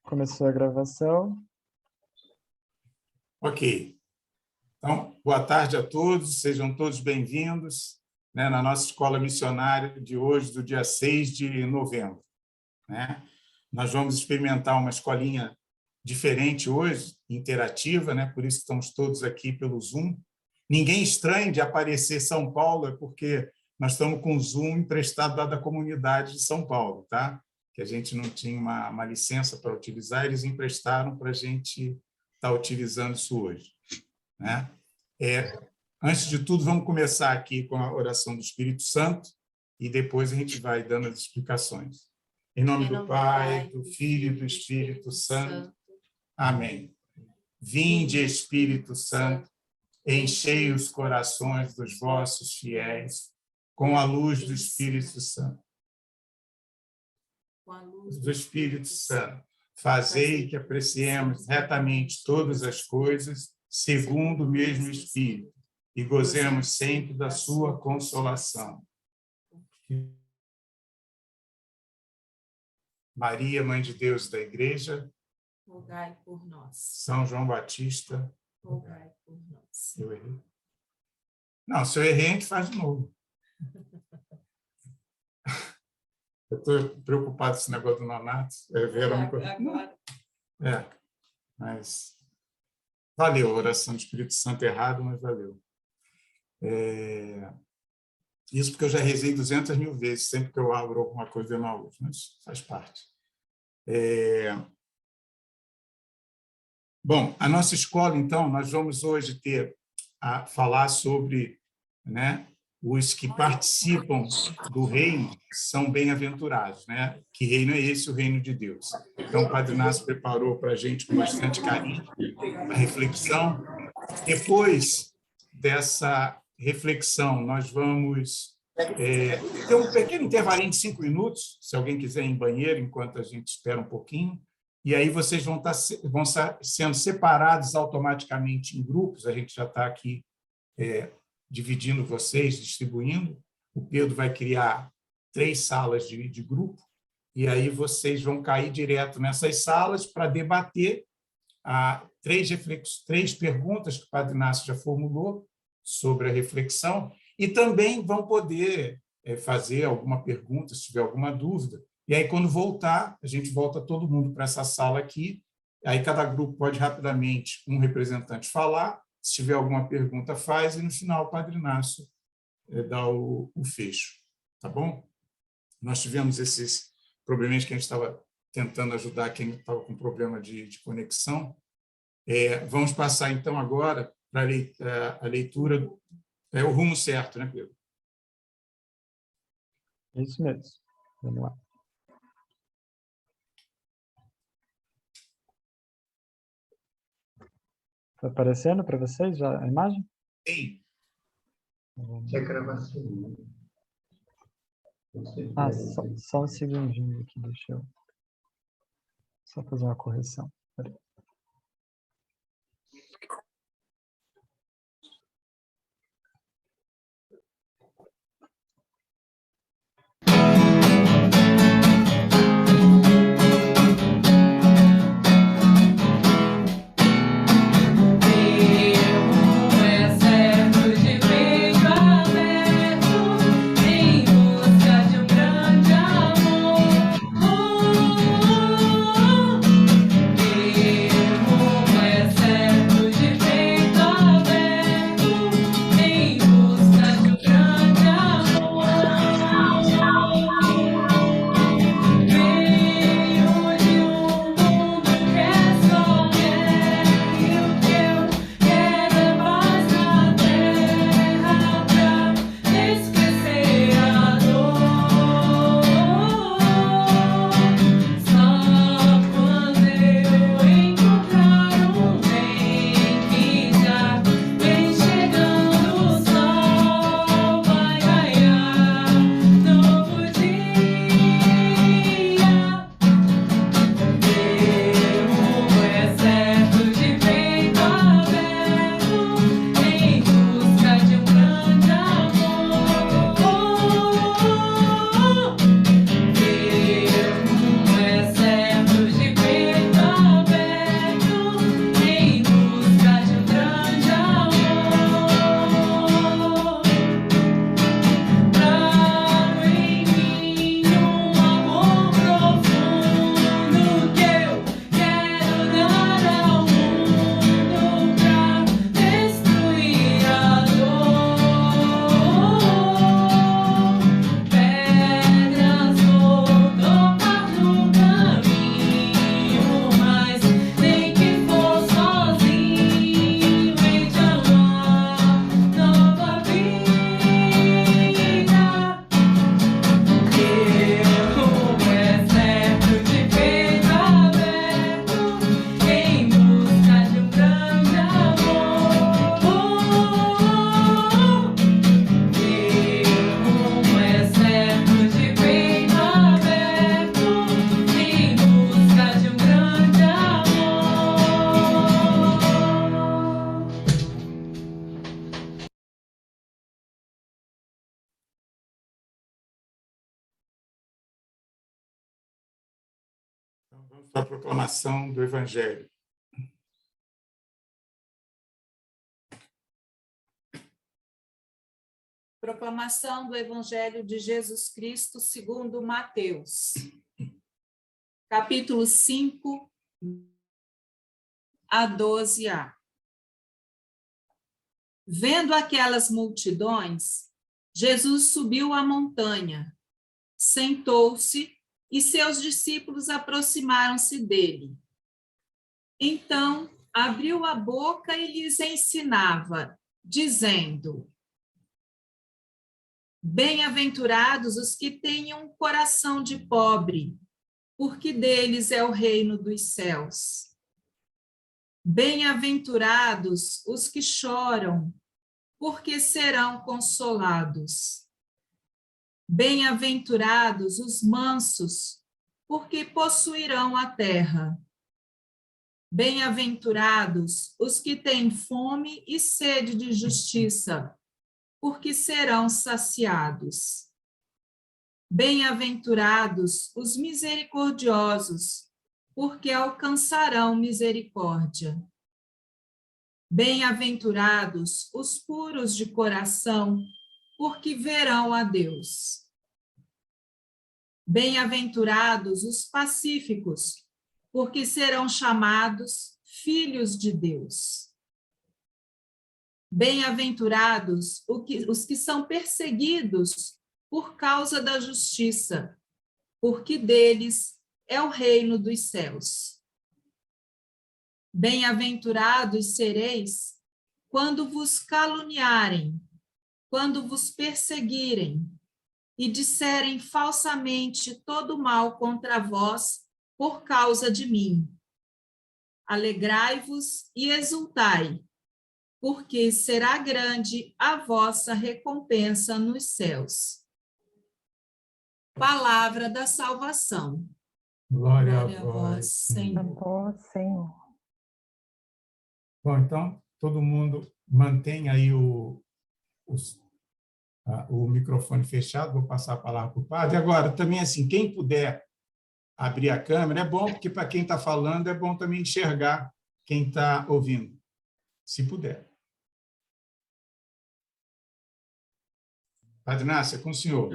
Começou a gravação. Ok. Então, boa tarde a todos, sejam todos bem-vindos, na nossa escola missionária de hoje, do dia 6 de novembro. Nós vamos experimentar uma escolinha diferente hoje, interativa, por isso estamos todos aqui pelo Zoom. Ninguém estranhe de aparecer São Paulo, é porque nós estamos com o Zoom emprestado da comunidade de São Paulo, tá? Que a gente não tinha uma licença para utilizar, eles emprestaram para a gente estar utilizando isso hoje. Antes de tudo, vamos começar aqui com a oração do Espírito Santo e depois a gente vai dando as explicações. Em nome do Pai, do Filho e do Espírito Santo. Amém. Vinde, Espírito Santo, enchei os corações dos vossos fiéis com a luz do Espírito Santo. Com a luz do Espírito Santo, fazei que apreciemos retamente todas as coisas segundo o mesmo Espírito e gozemos sempre da sua consolação. Maria, Mãe de Deus da Igreja, rogai por nós. São João Batista, rogai por nós. Eu errei? Não, se eu errei, a gente faz de novo. Eu estou preocupado com esse negócio do nonato. Agora. Mas valeu a oração do Espírito Santo errado, mas valeu. Isso porque eu já rezei 200 mil vezes, sempre que eu abro alguma coisa na luz, mas faz parte. Bom, a nossa escola, então, nós vamos hoje a falar sobre, os que participam do reino são bem-aventurados, Que reino é esse? O reino de Deus. Então, o Padre Inácio preparou para a gente com bastante carinho a reflexão. Depois dessa reflexão, nós vamos ter um pequeno intervalinho de 5 minutos, se alguém quiser ir em banheiro, enquanto a gente espera um pouquinho, e aí vocês vão estar sendo separados automaticamente em grupos, a gente já está aqui dividindo vocês, distribuindo. O Pedro vai criar 3 salas de grupo, e aí vocês vão cair direto nessas salas para debater 3 perguntas que o Padre Inácio já formulou sobre a reflexão, e também vão poder fazer alguma pergunta, se tiver alguma dúvida. E aí, quando voltar, a gente volta todo mundo para essa sala aqui, aí cada grupo pode rapidamente um representante falar, se tiver alguma pergunta, faz, e no final o Padre Inácio dá o fecho. Tá bom? Nós tivemos esses problemas que a gente estava tentando ajudar quem estava com problema de conexão. Vamos passar, então, agora para a leitura, o rumo certo, Pedro? É isso mesmo. Vamos lá. Está aparecendo para vocês já a imagem? Sim. Já gravação. Só um segundinho aqui, deixa eu só fazer uma correção. Peraí. Em busca de um grande amor. Vamos para a proclamação do Evangelho. Proclamação do Evangelho de Jesus Cristo segundo Mateus, capítulo 5 a 12a. Vendo aquelas multidões, Jesus subiu a montanha, sentou-se e seus discípulos aproximaram-se dele. Então, abriu a boca e lhes ensinava, dizendo: Bem-aventurados os que têm um coração de pobre, porque deles é o reino dos céus. Bem-aventurados os que choram, porque serão consolados. Bem-aventurados os mansos, porque possuirão a terra. Bem-aventurados os que têm fome e sede de justiça, porque serão saciados. Bem-aventurados os misericordiosos, porque alcançarão misericórdia. Bem-aventurados os puros de coração, porque verão a Deus. Bem-aventurados os pacíficos, porque serão chamados filhos de Deus. Bem-aventurados os que são perseguidos por causa da justiça, porque deles é o reino dos céus. Bem-aventurados sereis quando vos caluniarem, quando vos perseguirem e disserem falsamente todo mal contra vós por causa de mim. Alegrai-vos e exultai, porque será grande a vossa recompensa nos céus. Palavra da salvação. Glória a vós, Senhor. Ó Senhor. Bom, então, todo mundo mantém aí o microfone fechado, vou passar a palavra para o padre. Agora, também, assim, quem puder abrir a câmera, é bom, porque para quem está falando, é bom também enxergar quem está ouvindo, se puder. Padre Inácio, é com o senhor.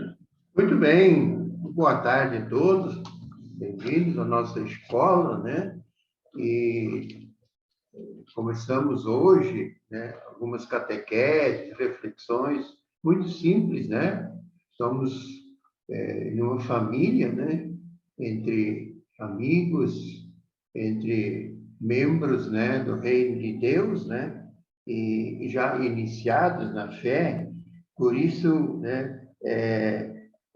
Muito bem. Boa tarde a todos. Bem-vindos à nossa escola, né? E começamos hoje, né, algumas catequeses, reflexões muito simples, né? Somos em uma família, né? Entre amigos, entre membros, né, do reino de Deus, né? E já iniciados na fé. Por isso, né,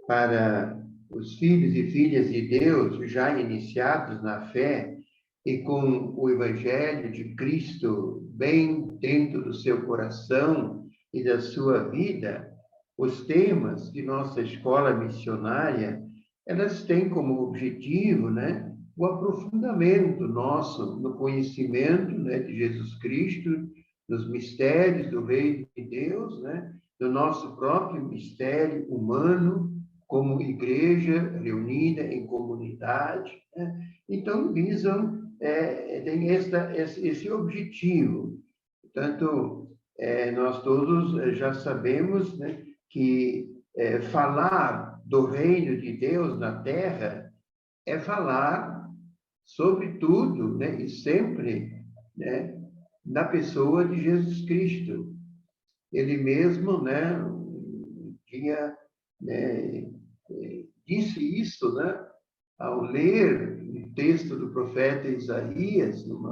para os filhos e filhas de Deus já iniciados na fé e com o Evangelho de Cristo bem dentro do seu coração e da sua vida, os temas de nossa escola missionária, elas têm como objetivo, né, o aprofundamento nosso no conhecimento, né, de Jesus Cristo, dos mistérios do reino de Deus, né, do nosso próprio mistério humano, como igreja reunida em comunidade, né? Então, visam, tem esse objetivo. Portanto, nós todos já sabemos, né, que falar do reino de Deus na Terra é falar, sobretudo, né, e sempre, né, na pessoa de Jesus Cristo. Ele mesmo, né, tinha, né, disse isso, né, ao ler um texto do profeta Isaías num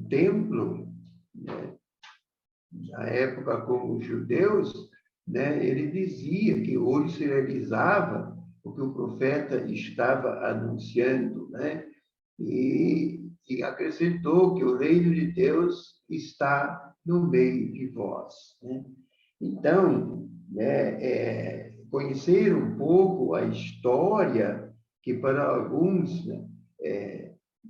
templo, né, na época com os judeus, né, ele dizia que hoje se realizava o que o profeta estava anunciando, né, e acrescentou que o reino de Deus está no meio de vós, né? Então, né, conhecer um pouco a história, que para alguns, né,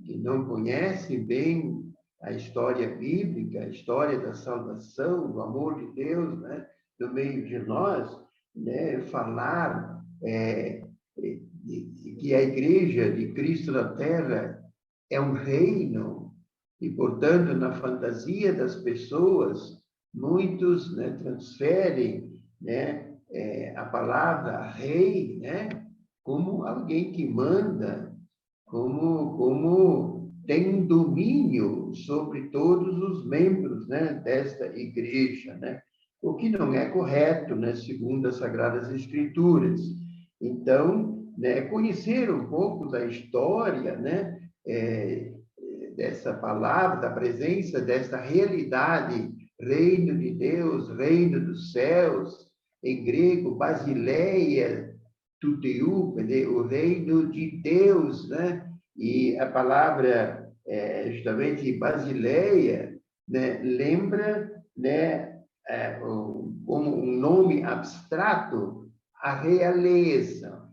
que não conhecem bem a história bíblica, a história da salvação, do amor de Deus, né, no meio de nós, né, falar que que a Igreja de Cristo na Terra é um reino, e, portanto, na fantasia das pessoas, muitos, né, transferem, né, a palavra rei, né, como alguém que manda, como tem um domínio sobre todos os membros, né, desta igreja, né? O que não é correto, né, segundo as Sagradas Escrituras. Então, né, conhecer um pouco da história, né, dessa palavra, da presença desta realidade, reino de Deus, reino dos céus, em grego, Basileia, Tuteu, o reino de Deus, né? E a palavra, justamente, Basileia, né, lembra, né, como um nome abstrato, a realeza.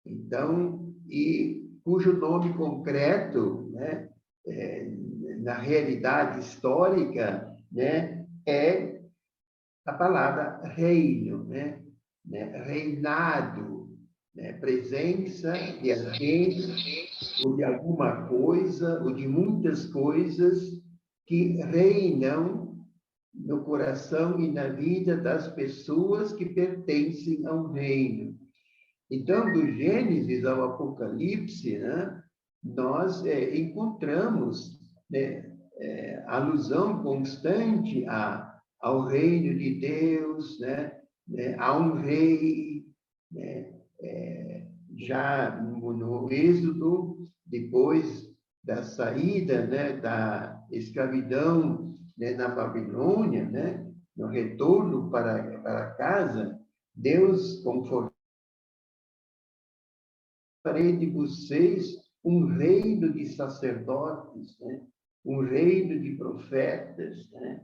Então, e cujo nome concreto, né, na realidade histórica, né, é a palavra reino, né? Reinado, né? Presença de alguém, ou de alguma coisa, ou de muitas coisas que reinam no coração e na vida das pessoas que pertencem ao reino. Então, do Gênesis ao Apocalipse, né, nós encontramos, né, alusão constante ao reino de Deus, né, a um rei, né, já no Êxodo, depois da saída, né, da escravidão, né, na Babilônia, né, no retorno para casa, Deus, conforme farei de vocês um reino de sacerdotes, né? Um reino de profetas, né?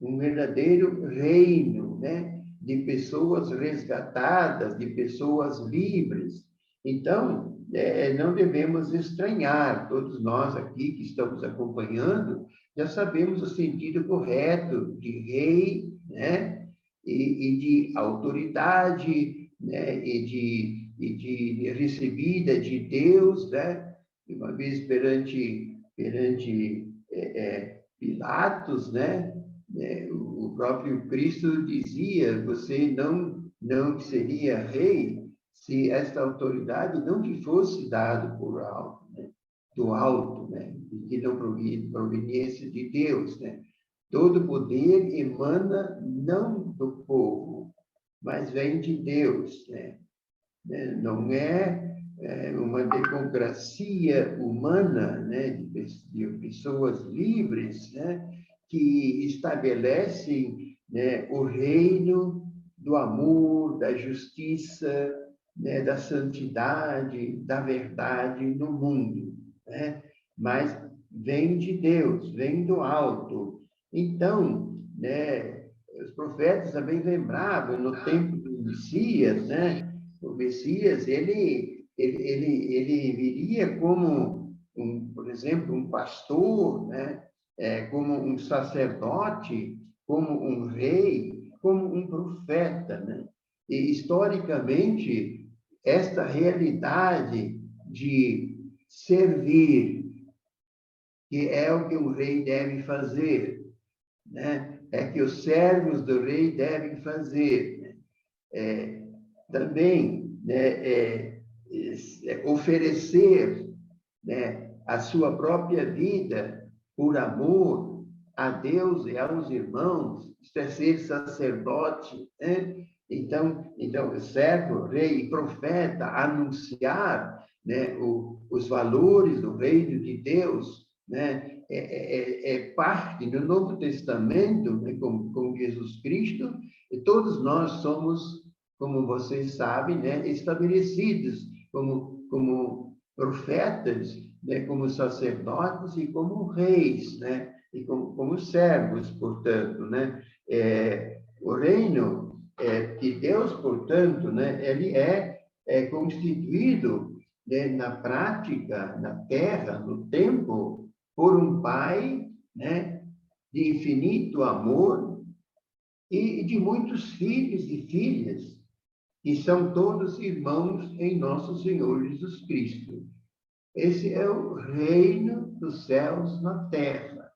Um verdadeiro reino, né? De pessoas resgatadas, de pessoas livres. Então, não devemos estranhar, todos nós aqui que estamos acompanhando, já sabemos o sentido correto de rei, né? E de autoridade, né? E de recebida de Deus, né? Uma vez perante Pilatos, né? O próprio Cristo dizia: você não seria rei se esta autoridade não te fosse dada por alto, né? Do alto, né? E que não proveniesse de Deus, né? Todo poder emana não do povo, mas vem de Deus, né? Não é uma democracia humana, né, de pessoas livres, né, que estabelecem, né, o reino do amor, da justiça, né, da santidade, da verdade no mundo, né? Mas vem de Deus, vem do alto. Então, né, os profetas também lembravam no tempo do Messias, né? O Messias, ele viria como, por exemplo, um pastor, né? Como um sacerdote, como um rei, como um profeta, né? E, historicamente, esta realidade de servir, que é o que um rei deve fazer, né? É que os servos do rei devem fazer, né? Também, né, oferecer, né, a sua própria vida por amor a Deus e aos irmãos, isto é ser sacerdote, né? Então, servo, rei e profeta, anunciar, né, os valores do reino de Deus, né, parte do Novo Testamento, né, com Jesus Cristo, e todos nós somos, como vocês sabem, né, estabelecidos como profetas, né, como sacerdotes e como reis, né, e como servos, portanto, né. O reino de Deus, portanto, né, ele é constituído, né, na prática, na terra, no tempo, por um Pai, né, de infinito amor e de muitos filhos e filhas que são todos irmãos em nosso Senhor Jesus Cristo. Esse é o reino dos céus na terra.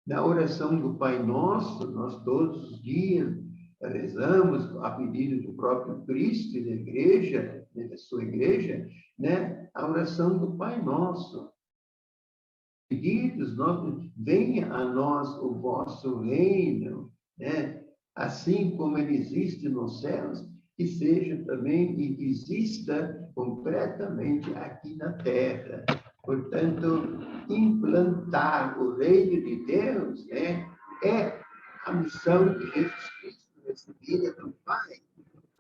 Na oração do Pai Nosso, nós todos os dias rezamos a pedido do próprio Cristo e da igreja, da sua igreja, né? A oração do Pai Nosso. Pedidos, venha a nós o vosso reino, né? Assim como ele existe nos céus, que seja também e que exista concretamente aqui na terra. Portanto, implantar o reino de Deus, né, é a missão de Jesus Cristo recebida do Pai,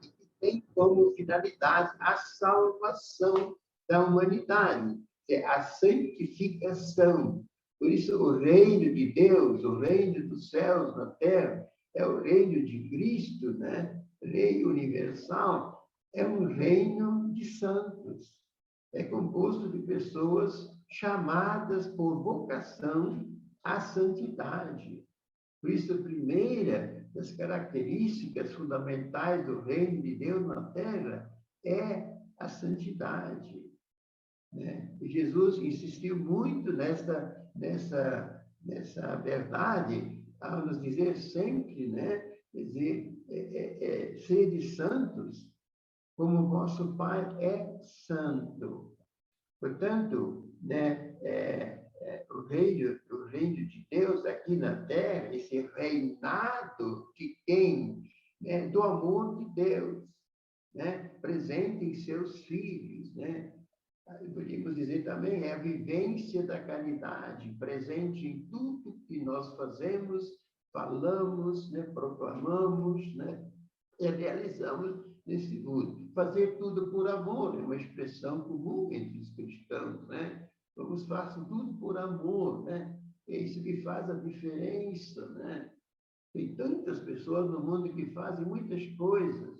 e que tem como finalidade a salvação da humanidade, que é a santificação. Por isso, o reino de Deus, o reino dos céus na terra, é o reino de Cristo, né? Rei universal, é um reino de santos. É composto de pessoas chamadas por vocação à santidade. Por isso, a primeira das características fundamentais do reino de Deus na terra é a santidade, né? E Jesus insistiu muito nessa verdade, ao nos dizer sempre, né? Quer dizer, sede santos, como o vosso Pai é santo. Portanto, né, o reino de Deus aqui na terra, esse reinado de quem? Né, do amor de Deus, né, presente em seus filhos, né? Podemos dizer também, é a vivência da caridade, presente em tudo que nós fazemos, falamos, né, proclamamos, né, e realizamos nesse mundo. Fazer tudo por amor é uma expressão comum entre os cristãos, né? Vamos fazer tudo por amor, né? É isso que faz a diferença, né? Tem tantas pessoas no mundo que fazem muitas coisas,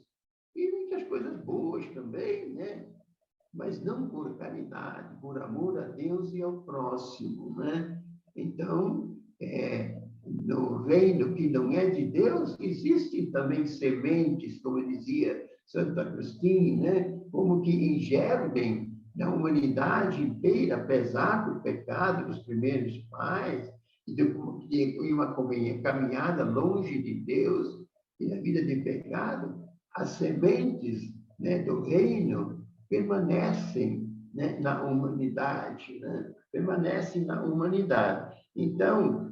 e muitas coisas boas também, né? Mas não por caridade, por amor a Deus e ao próximo, né? Então, no reino que não é de Deus, existem também sementes, como dizia Santo Agostinho, né? Como que engermem na humanidade inteira, apesar do pecado dos primeiros pais, e de uma caminhada longe de Deus e da vida de pecado, as sementes, né, do reino permanecem, né, na humanidade, né? Permanecem na humanidade. Então,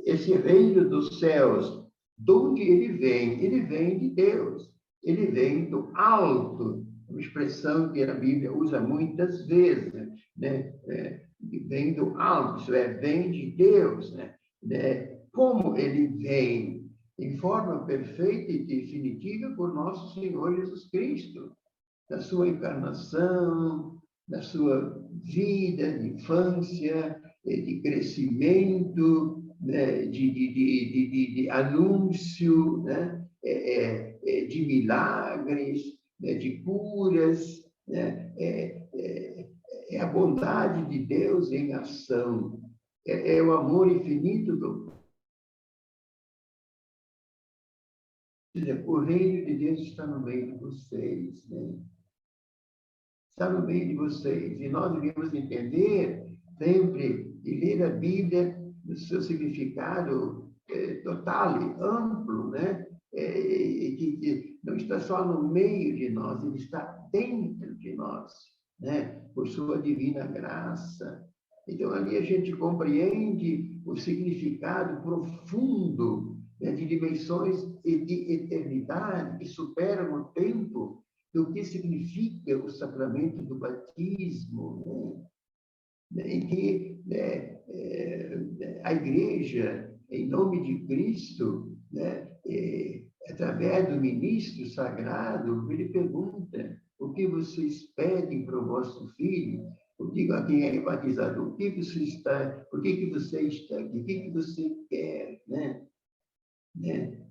esse reino dos céus, de onde ele vem? Ele vem de Deus, ele vem do alto, uma expressão que a Bíblia usa muitas vezes, né? Vem do alto, isso é, vem de Deus, né? Como ele vem? Em forma perfeita e definitiva por nosso Senhor Jesus Cristo, da sua encarnação, da sua vida de infância, de crescimento, né? de anúncio, né? De milagres, né? De curas, né? É a bondade de Deus em ação, é o amor infinito do o reino de Deus está no meio de vocês, né? Está no meio de vocês. E nós devemos entender sempre e ler a Bíblia no seu significado total e amplo, né? Que não está só no meio de nós, ele está dentro de nós, né? Por sua divina graça. Então, ali a gente compreende o significado profundo, né, de dimensões de eternidade que superam o tempo, do que significa o sacramento do batismo, né? Em que a Igreja, em nome de Cristo, né, através do ministro sagrado, ele pergunta: o que vocês pedem para o vosso filho? Eu digo a quem é batizado: o que você está, por que você está aqui? O que você quer, né?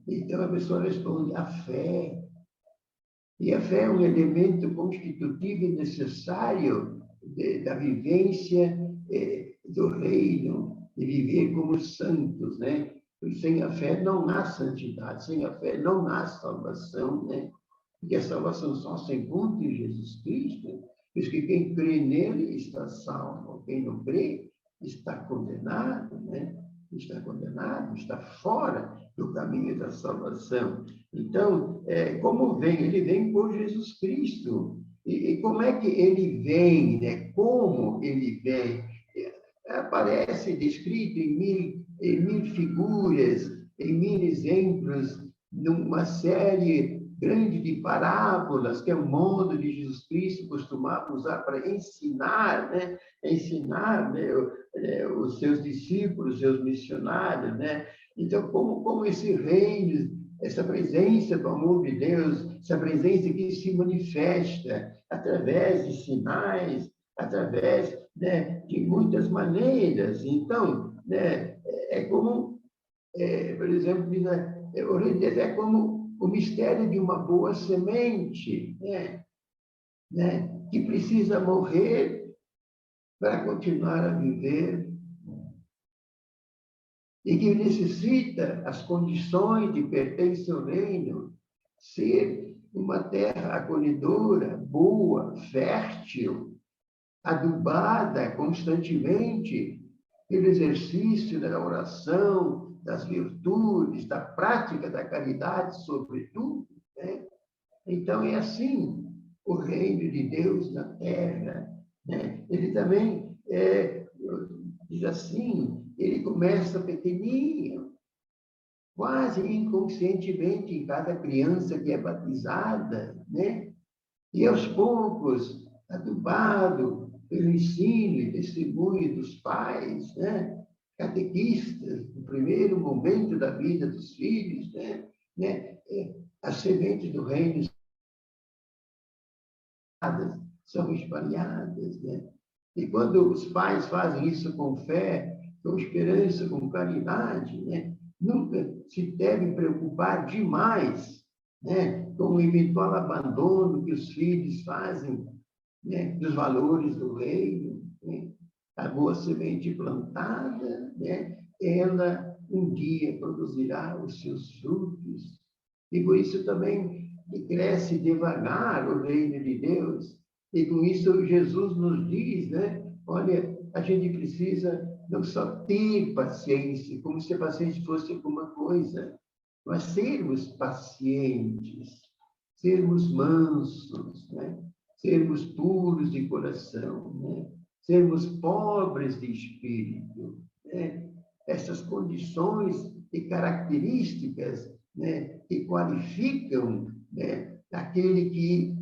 Então a pessoa responde: a fé. E a fé é um elemento constitutivo e necessário da vivência do reino, de viver como santos, né? Porque sem a fé não há santidade, sem a fé não há salvação, né? Porque a salvação só se encontra em Jesus Cristo. Diz que quem crê nele está salvo, quem não crê está condenado, né? Está condenado, está fora do caminho da salvação. Então, como vem? Ele vem por Jesus Cristo. E como é que ele vem, né? Como ele vem? Aparece descrito em mil figuras, em mil exemplos, numa série grande de parábolas, que é o modo de Jesus Cristo costumava usar para ensinar, né? Ensinar, né? Os seus discípulos, os seus missionários, né? Então, como esse reino, essa presença do amor de Deus, essa presença que se manifesta através de sinais, através, né, de muitas maneiras. Então, né, como, por exemplo, o reino de Deus é como o mistério de uma boa semente, né, que precisa morrer para continuar a viver e que necessita as condições de pertencer ao reino, ser uma terra acolhedora, boa, fértil, adubada constantemente pelo exercício da oração, das virtudes, da prática da caridade, sobretudo, né? Então, é assim o reino de Deus na terra, né? Ele também diz assim, ele começa pequenininho, quase inconscientemente em cada criança que é batizada, né? E aos poucos, adubado pelo ensino e testemunho dos pais, né? Catequistas, no primeiro momento da vida dos filhos, né? As sementes do reino são espalhadas, né? E quando os pais fazem isso com fé, com esperança, com caridade, né? Nunca se devem preocupar demais, né? Com o eventual abandono que os filhos fazem, né? Dos valores do reino, né? A boa semente plantada, né? Ela um dia produzirá os seus frutos. E por isso também cresce devagar o reino de Deus. E com isso Jesus nos diz, né? Olha, a gente precisa não só ter paciência, como se a paciência fosse alguma coisa, mas sermos pacientes, sermos mansos, né? Sermos puros de coração, né? Sermos pobres de espírito, né? Essas condições e características, né, que qualificam, né, aquele que,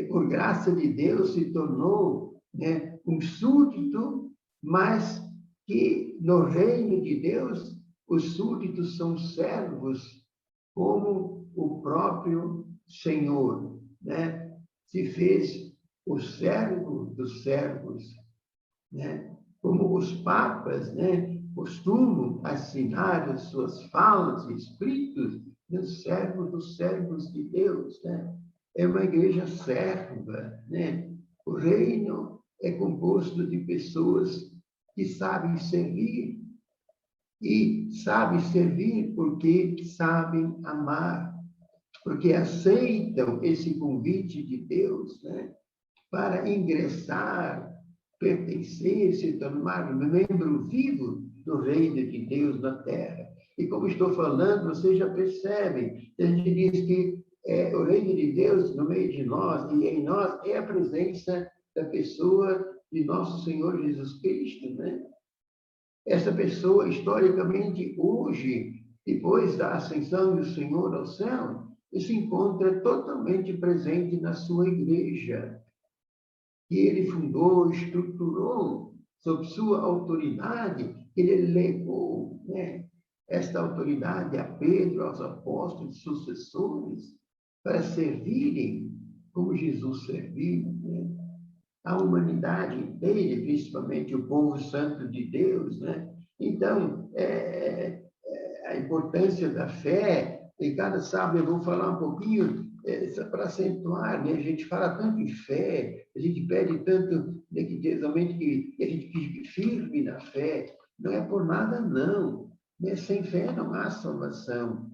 por graça de Deus, se tornou, né, um súdito, mas que no reino de Deus os súditos são servos, como o próprio Senhor, né, se fez o servo dos servos, né? Como os papas, né, costumam assinar as suas falas e escritos dos servos de Deus, né? É uma igreja serva, né? O reino é composto de pessoas que sabem servir e sabem servir porque sabem amar, porque aceitam esse convite de Deus, né, para ingressar, pertencer, se tornar membro vivo do reino de Deus na terra. E como estou falando, vocês já percebem, a gente diz que o reino de Deus no meio de nós e em nós é a presença da pessoa de nosso Senhor Jesus Cristo, né? Essa pessoa, historicamente, hoje, depois da ascensão do Senhor ao céu, se encontra totalmente presente na sua igreja, que ele fundou, estruturou, sob sua autoridade, ele legou, né, esta autoridade a Pedro, aos apóstolos, sucessores, para servirem como Jesus serviu, né, a humanidade inteira, principalmente o povo santo de Deus, né? Então, a importância da fé, e cada sábado eu vou falar um pouquinho para acentuar, né? A gente fala tanto em fé, a gente pede tanto, né, que realmente que a gente fique firme na fé, não é por nada, não. Né? Sem fé não há salvação.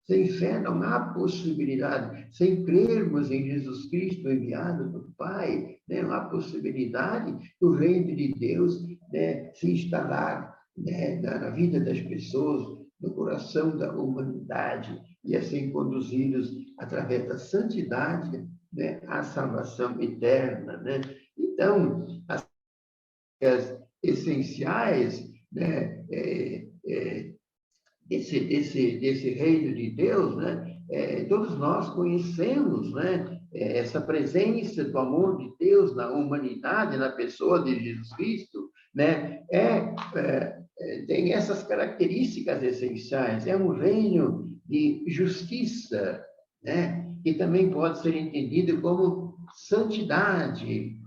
Sem fé não há possibilidade. Sem crermos em Jesus Cristo, enviado do Pai, né, não há possibilidade do reino de Deus, né, se instalar, né, na vida das pessoas, no coração da humanidade, e assim conduzidos através da santidade, né, à salvação eterna. Né? Então, as essenciais, né, desse reino de Deus, né? Todos nós conhecemos, né? Essa presença do amor de Deus na humanidade, na pessoa de Jesus Cristo, né? Tem essas características essenciais. É um reino de justiça, né? Que também pode ser entendido como santidade,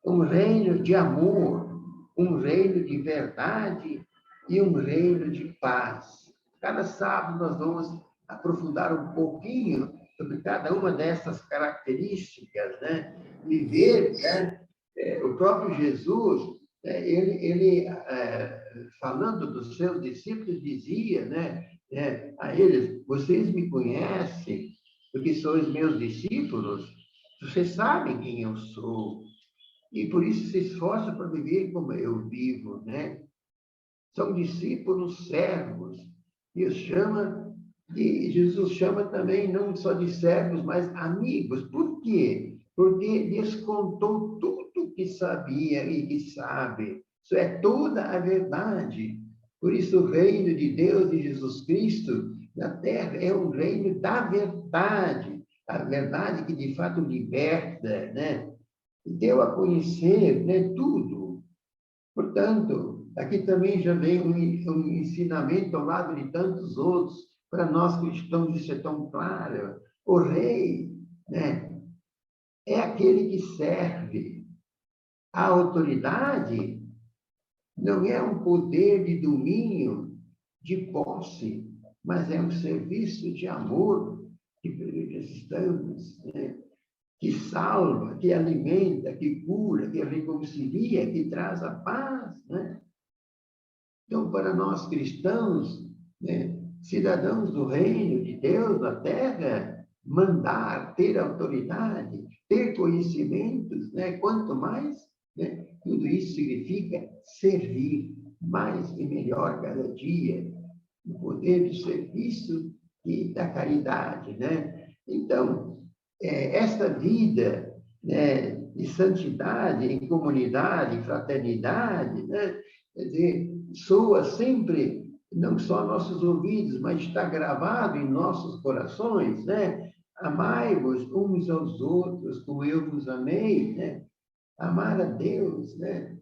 um reino de amor, um reino de verdade e um reino de paz. Cada sábado nós vamos aprofundar um pouquinho sobre cada uma dessas características, né? Viver, né? O próprio Jesus, ele falando dos seus discípulos, dizia, né, a eles: vocês me conhecem porque sois meus discípulos, vocês sabem quem eu sou, e por isso se esforçam para viver como eu vivo, né? São discípulos servos. Jesus chama também não só de servos, mas amigos. Por quê? Porque lhes contou tudo que sabia e que sabe. Isso é toda a verdade. Por isso, o reino de Deus e Jesus Cristo na terra é um reino da verdade. A verdade que, de fato, liberta, né? E deu a conhecer, né, tudo. Portanto, aqui também já vem um ensinamento ao lado de tantos outros. Para nós cristãos isso é tão claro. O rei, né, é aquele que serve. A autoridade não é um poder de domínio, de posse, mas é um serviço de amor que precisamos, né? Que salva, que alimenta, que cura, que reconcilia, que traz a paz, né? Então, para nós cristãos, né, cidadãos do reino de Deus na terra, mandar, ter autoridade, ter conhecimentos, né? Quanto mais, né, tudo isso significa servir mais e melhor cada dia, o poder do serviço e da caridade, né? Então, esta vida, né, de santidade, em comunidade, em fraternidade, né? Quer dizer, soa sempre, não só nossos ouvidos, mas está gravado em nossos corações, né? Amai-vos uns aos outros, como eu vos amei, né? Amar a Deus, né?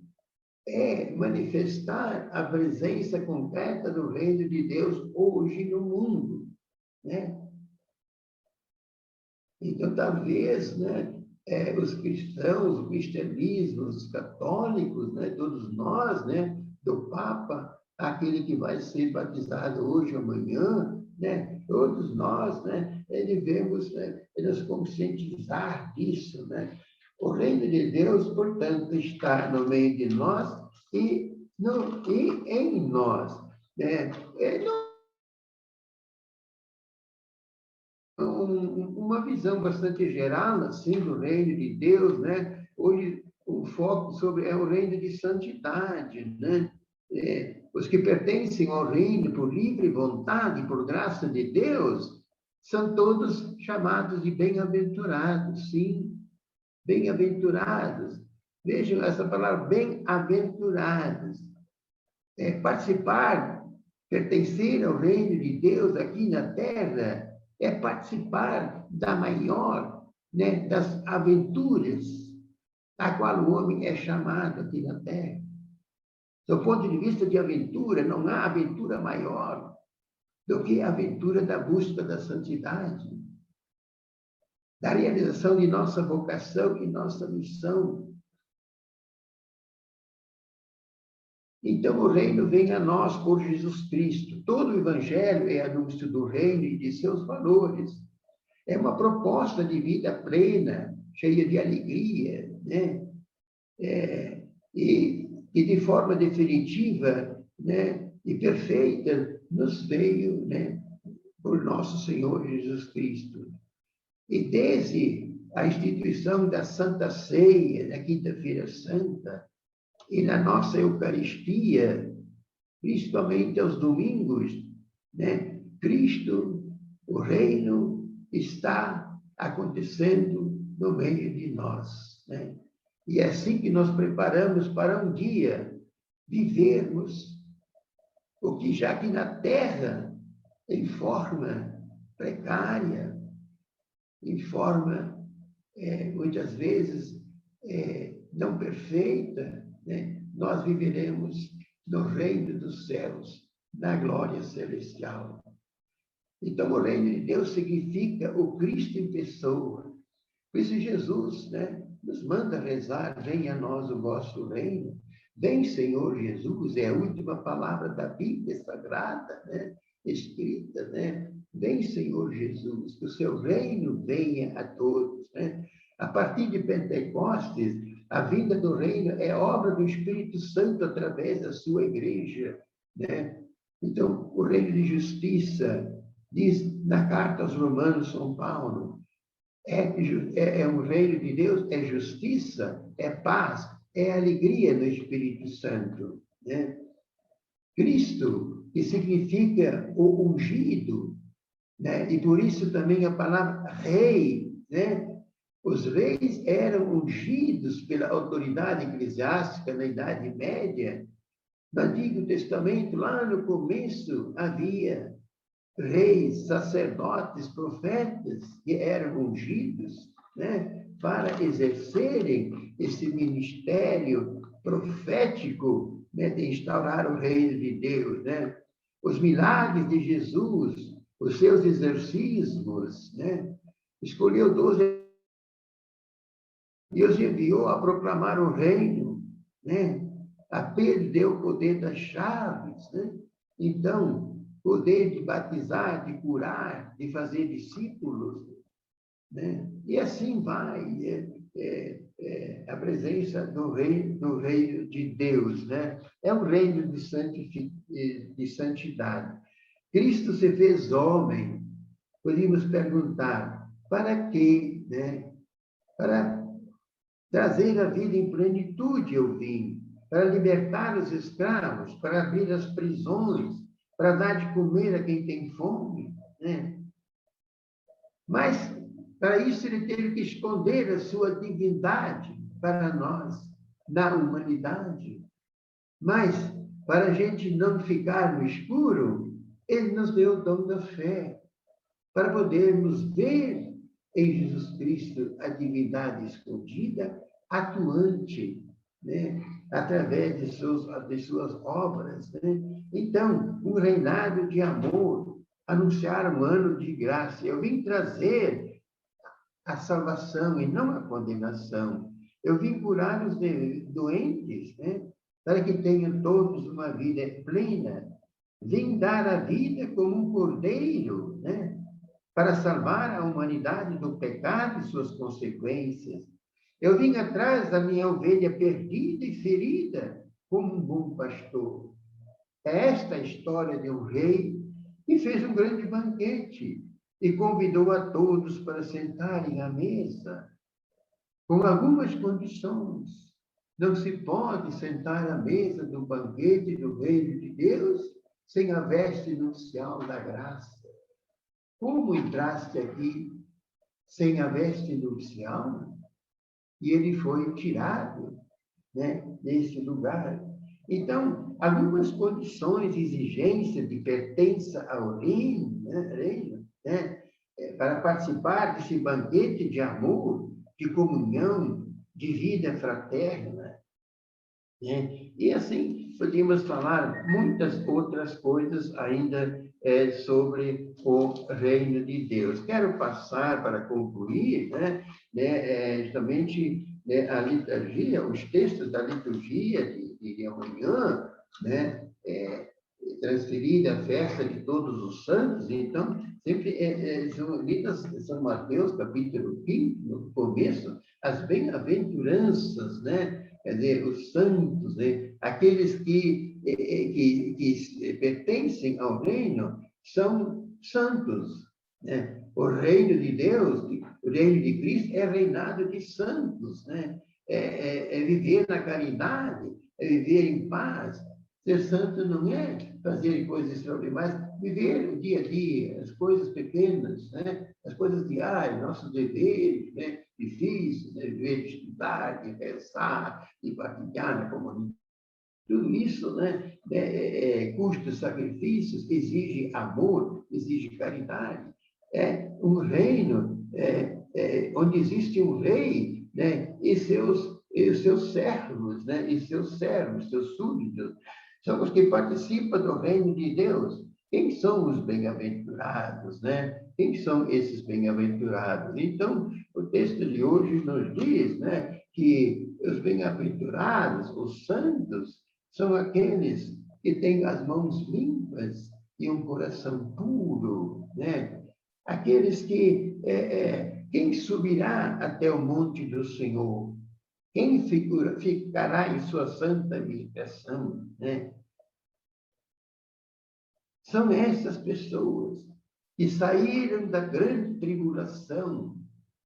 É manifestar a presença concreta do reino de Deus hoje no mundo, né? Então, talvez, né, os cristãos, o cristianismo, os católicos, né, todos nós, né, do Papa, aquele que vai ser batizado hoje ou amanhã, né, todos nós, né, devemos, né, nos conscientizar disso, né? O reino de Deus, portanto, está no meio de nós e em nós, né? Uma visão bastante geral, assim, do reino de Deus, né? Hoje, o foco é o reino de santidade, né? Os que pertencem ao reino por livre vontade, por graça de Deus, são todos chamados de bem-aventurados, sim, bem-aventurados. Vejam essa palavra, bem-aventurados. Participar, pertencer ao reino de Deus aqui na terra, é participar da maior, né, das aventuras a qual o homem é chamado aqui na Terra. Do ponto de vista de aventura, não há aventura maior do que a aventura da busca da santidade, da realização de nossa vocação e nossa missão. Então, o reino vem a nós por Jesus Cristo. Todo o evangelho é anúncio do reino e de seus valores. É uma proposta de vida plena, cheia de alegria, né? E de forma definitiva, né, e perfeita nos veio, né, por nosso Senhor Jesus Cristo. E desde a instituição da Santa Ceia, da Quinta-feira Santa, e na nossa Eucaristia, principalmente aos domingos, né, Cristo, o reino, está acontecendo no meio de nós, né? E é assim que nós preparamos para um dia vivermos o que já aqui na Terra, em forma precária, em forma, muitas vezes, não perfeita, né? Nós viveremos no reino dos céus, na glória celestial. Então, o reino de Deus significa o Cristo em pessoa. Por isso, Jesus, né, nos manda rezar: venha a nós o vosso reino. Vem, Senhor Jesus, é a última palavra da Bíblia Sagrada, né, escrita, né? Vem, Senhor Jesus, que o seu reino venha a todos, né? A partir de Pentecostes, a vinda do reino é obra do Espírito Santo através da sua igreja, né? Então, o reino de justiça, diz na carta aos Romanos, São Paulo, é um reino de Deus, é justiça, é paz, é alegria no Espírito Santo, né? Cristo, que significa o ungido, né? E por isso também a palavra rei, né? Os reis eram ungidos pela autoridade eclesiástica na Idade Média. No Antigo Testamento, lá no começo, havia reis, sacerdotes, profetas que eram ungidos, né, para exercerem esse ministério profético, né, de instaurar o reino de Deus, né? Os milagres de Jesus, os seus exorcismos, né? Escolheu 12 e os enviou a proclamar o reino, né? A Pedro deu o poder das chaves, né? Então, poder de batizar, de curar, de fazer discípulos, né? E assim vai, a presença do reino de Deus, né? É um reino de santidade. Cristo se fez homem. Podemos perguntar, para quê, né? Para trazer a vida em plenitude eu vim, para libertar os escravos, para abrir as prisões, para dar de comer a quem tem fome, né? Mas, para isso, ele teve que esconder a sua divindade para nós, na humanidade. Mas, para a gente não ficar no escuro, ele nos deu o dom da fé, para podermos ver em Jesus Cristo a divindade escondida, atuante, né? Através de suas obras, né? Então, um reinado de amor, anunciar um ano de graça. Eu vim trazer a salvação e não a condenação. Eu vim curar os doentes, né? Para que tenham todos uma vida plena. Vim dar a vida como um cordeiro, né? Para salvar a humanidade do pecado e suas consequências. Eu vim atrás da minha ovelha perdida e ferida, como um bom pastor. É esta a história de um rei que fez um grande banquete e convidou a todos para sentarem à mesa, com algumas condições. Não se pode sentar à mesa do banquete do reino de Deus sem a veste nupcial da graça. Como entraste aqui sem a veste nupcial? E ele foi tirado, né, desse lugar. Então, algumas condições, exigências de pertença ao reino, né, para participar desse banquete de amor, de comunhão, de vida fraterna, né? E assim, podemos falar muitas outras coisas ainda sobre o reino de Deus. Quero passar, para concluir, justamente, a liturgia, os textos da liturgia de amanhã, né, transferida à festa de todos os santos. Então, sempre são lidas São Mateus, capítulo 5, no começo, as bem-aventuranças, né? Quer dizer, os santos, né? Aqueles que pertencem ao reino são santos, né? O reino de Deus, o reino de Cristo é reinado de santos, né? É viver na caridade, é viver em paz. Ser santo não é fazer coisas extraordinárias, viver o dia a dia, as coisas pequenas, né? As coisas diárias, nossos deveres, né? Difíceis, né? Viver de estudar, de rezar, de partilhar na comunidade. Tudo isso, né? Custos, sacrifícios, exige amor, exige caridade. É um reino onde existe um rei, né? E seus servos, né? E seus servos, seus súditos, são os que participam do reino de Deus. Quem são os bem-aventurados, né? Quem são esses bem-aventurados? Então, o texto de hoje nos diz, né, que os bem-aventurados, os santos, são aqueles que têm as mãos limpas e um coração puro, né? Aqueles que quem subirá até o monte do Senhor? Quem ficará em sua santa habitação, né? São essas pessoas que saíram da grande tribulação,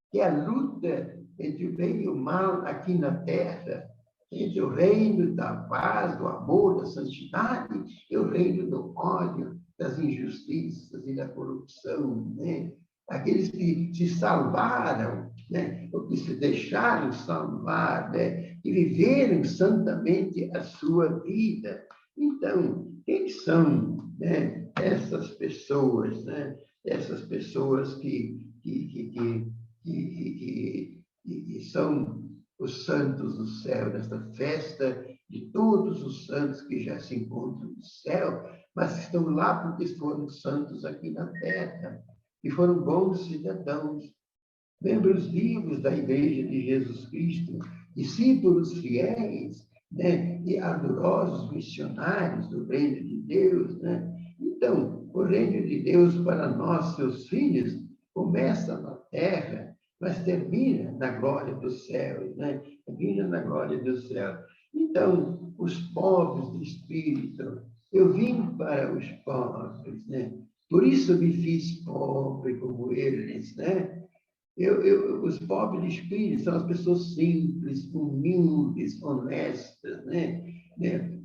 que é a luta entre o bem e o mal aqui na terra, entre o reino da paz, do amor, da santidade e o reino do ódio, das injustiças e da corrupção, né? Aqueles que se salvaram, né? Ou que se deixaram salvar, né? E viveram santamente a sua vida. Então, quem são, né, essas pessoas, né? Essas pessoas que são os santos do céu, nesta festa de todos os santos que já se encontram no céu, mas estão lá porque foram santos aqui na terra, e foram bons cidadãos, membros vivos da Igreja de Jesus Cristo, discípulos fiéis, né, e ardorosos missionários do reino de Deus, né? Então, o reino de Deus para nós, seus filhos, começa na terra, mas termina na glória dos céus, né? Termina na glória dos céus. Então, os pobres de espírito, eu vim para os pobres, né? Por isso me fiz pobre como eles, né? Os pobres de espírito são as pessoas simples, humildes, honestas, né?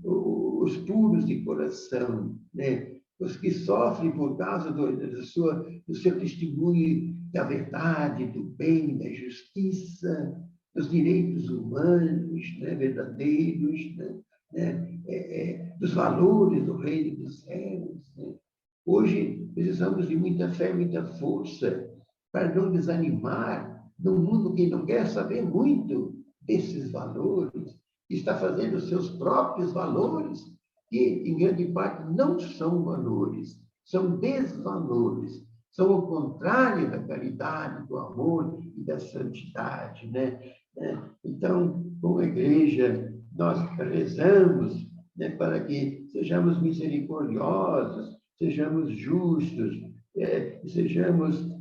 Os puros de coração, né? Os que sofrem por causa do seu testemunho da verdade, do bem, da justiça, dos direitos humanos, né? Verdadeiros, né? Dos valores do reino dos céus, né? Hoje precisamos de muita fé, muita força, para não desanimar num mundo que não quer saber muito desses valores, está fazendo os seus próprios valores, que, em grande parte, não são valores, são desvalores, são o contrário da caridade, do amor e da santidade, né? Então, como igreja, nós rezamos, né, para que sejamos misericordiosos, sejamos justos, sejamos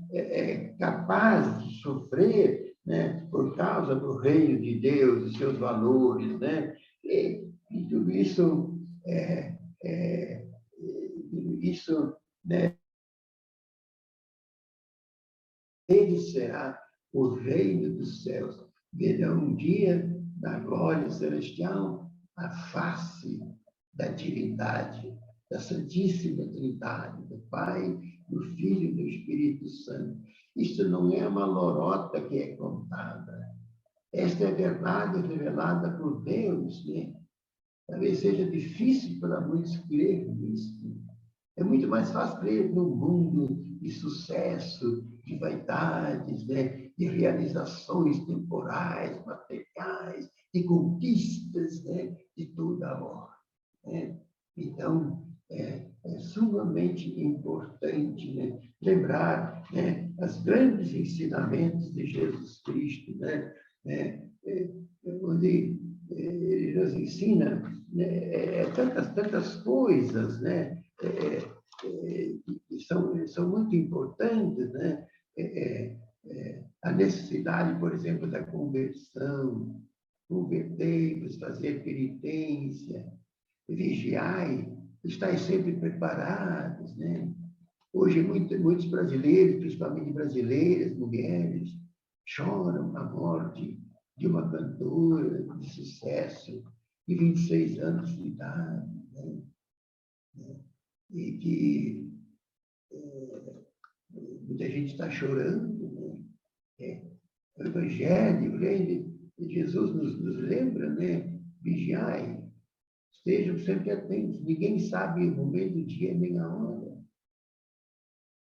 capazes de sofrer, né, por causa do reino de Deus e seus valores, né? E tudo isso, né, ele será o reino dos céus. Verão um dia, na glória celestial, a face da divindade, da Santíssima Trindade, do Pai, do Filho e do Espírito Santo. Isso não é uma lorota que é contada. Esta é a verdade revelada por Deus, né? Talvez seja difícil para muitos crer nisso. É muito mais fácil crer num mundo de sucesso, de vaidades, né? De realizações temporais, materiais, de conquistas, né? De toda a hora, né? Então, é sumamente importante, né, lembrar, né, os grandes ensinamentos de Jesus Cristo, né, onde ele nos ensina, né, tantas coisas, né, que são muito importantes, né, a necessidade, por exemplo, da conversão, convertei-vos, fazer penitência, vigiai, estáis sempre preparados, né? Hoje, muitos brasileiros, principalmente brasileiras, mulheres, choram a morte de uma cantora de sucesso, de 26 anos de idade, né? E que muita gente está chorando, né? O Evangelho, o reino de Jesus nos lembra, né? Vigiai, estejam sempre atentos, ninguém sabe o momento do dia nem a hora.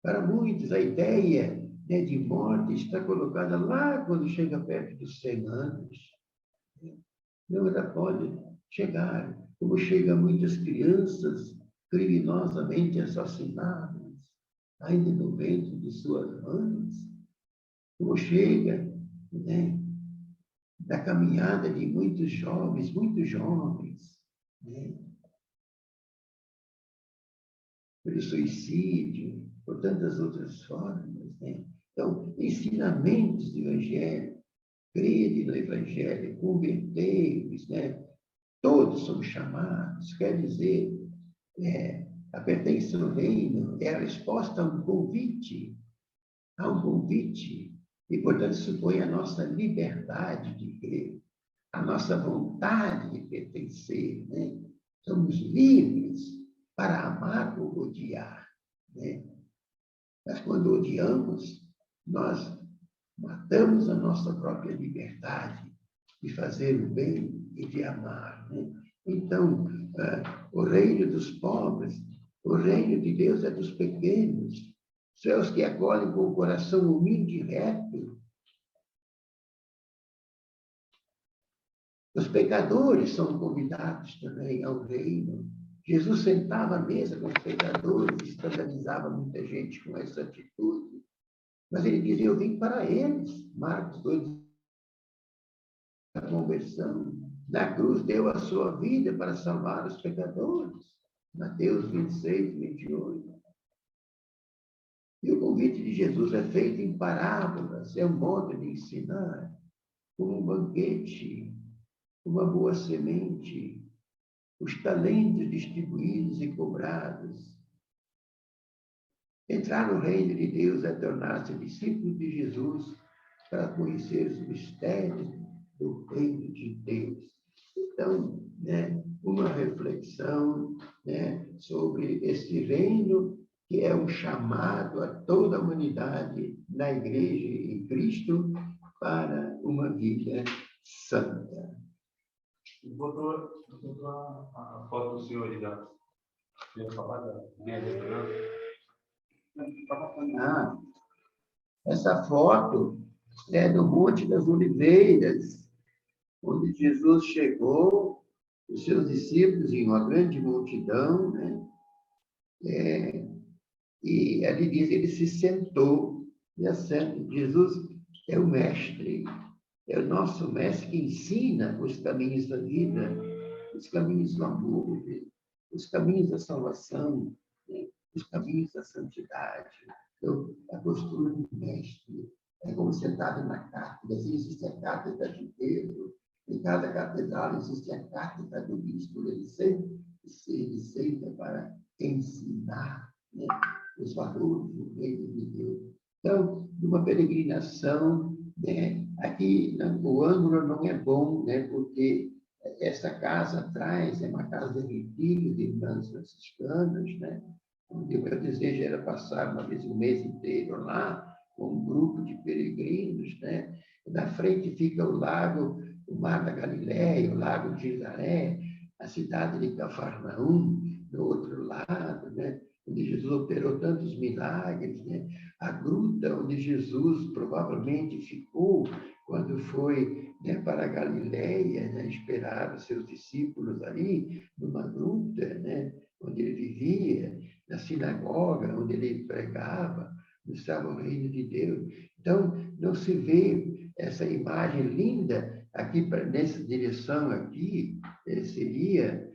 Para muitos, a ideia, né, de morte está colocada lá quando chega perto dos 100 anos. Não, ela pode chegar, como chega muitas crianças criminosamente assassinadas, ainda no ventre de suas mães, como chega, né, da caminhada de muitos jovens, né, pelo suicídio, por tantas outras formas, né? Então, ensinamentos do Evangelho, crede no Evangelho, convertei-vos, né? Todos somos chamados, quer dizer, a pertença ao reino é a resposta a um convite, e, portanto, supõe a nossa liberdade de crer, a nossa vontade de pertencer, né? Somos livres para amar ou odiar, né? Mas quando odiamos, nós matamos a nossa própria liberdade de fazer o bem e de amar, né? Então, o reino dos pobres, o reino de Deus é dos pequenos, são os que acolhem com o coração humilde e reto. Os pecadores são convidados também ao reino. Jesus sentava à mesa com os pecadores, escandalizava muita gente com essa atitude. Mas ele dizia, eu vim para eles. Marcos 2, a conversão. Na cruz deu a sua vida para salvar os pecadores. Mateus 26, 28. E o convite de Jesus é feito em parábolas, é um modo de ensinar, como um banquete, uma boa semente, os talentos distribuídos e cobrados. Entrar no reino de Deus é tornar-se discípulo de Jesus para conhecer os mistérios do reino de Deus. Então, né, uma reflexão, né, sobre esse reino que é um chamado a toda a humanidade na Igreja e em Cristo para uma vida santa. Botou a foto do senhor ali da média, Essa foto é do Monte das Oliveiras, onde Jesus chegou, os seus discípulos em uma grande multidão, né? E ali diz, ele se sentou, e assenta. Jesus é o mestre, é o nosso mestre que ensina os caminhos da vida, os caminhos do amor, os caminhos da salvação, né? Os caminhos da santidade. Então, a postura do mestre é como sentado na cátedra. Assim, existe a cátedra de Pedro, em cada catedral existe a cátedra do bispo. Ele senta para ensinar, né, os valores do reino de Deus. Então, numa peregrinação, né, aqui o ângulo não é bom, né, porque essa casa atrás é uma casa de retiro de irmãs franciscanas, né, onde o meu desejo era passar uma vez o mês inteiro lá, com um grupo de peregrinos, né? Na frente fica o lago, o Mar da Galileia, o Lago de Nazaré, a cidade de Cafarnaum, do outro lado, né? Onde Jesus operou tantos milagres, né? A gruta onde Jesus provavelmente ficou quando foi, né, para a Galileia, né, esperar os seus discípulos ali, numa gruta, né, onde ele vivia, na sinagoga, onde ele pregava, estava o reino de Deus. Então, não se vê essa imagem linda aqui, nessa direção aqui, seria,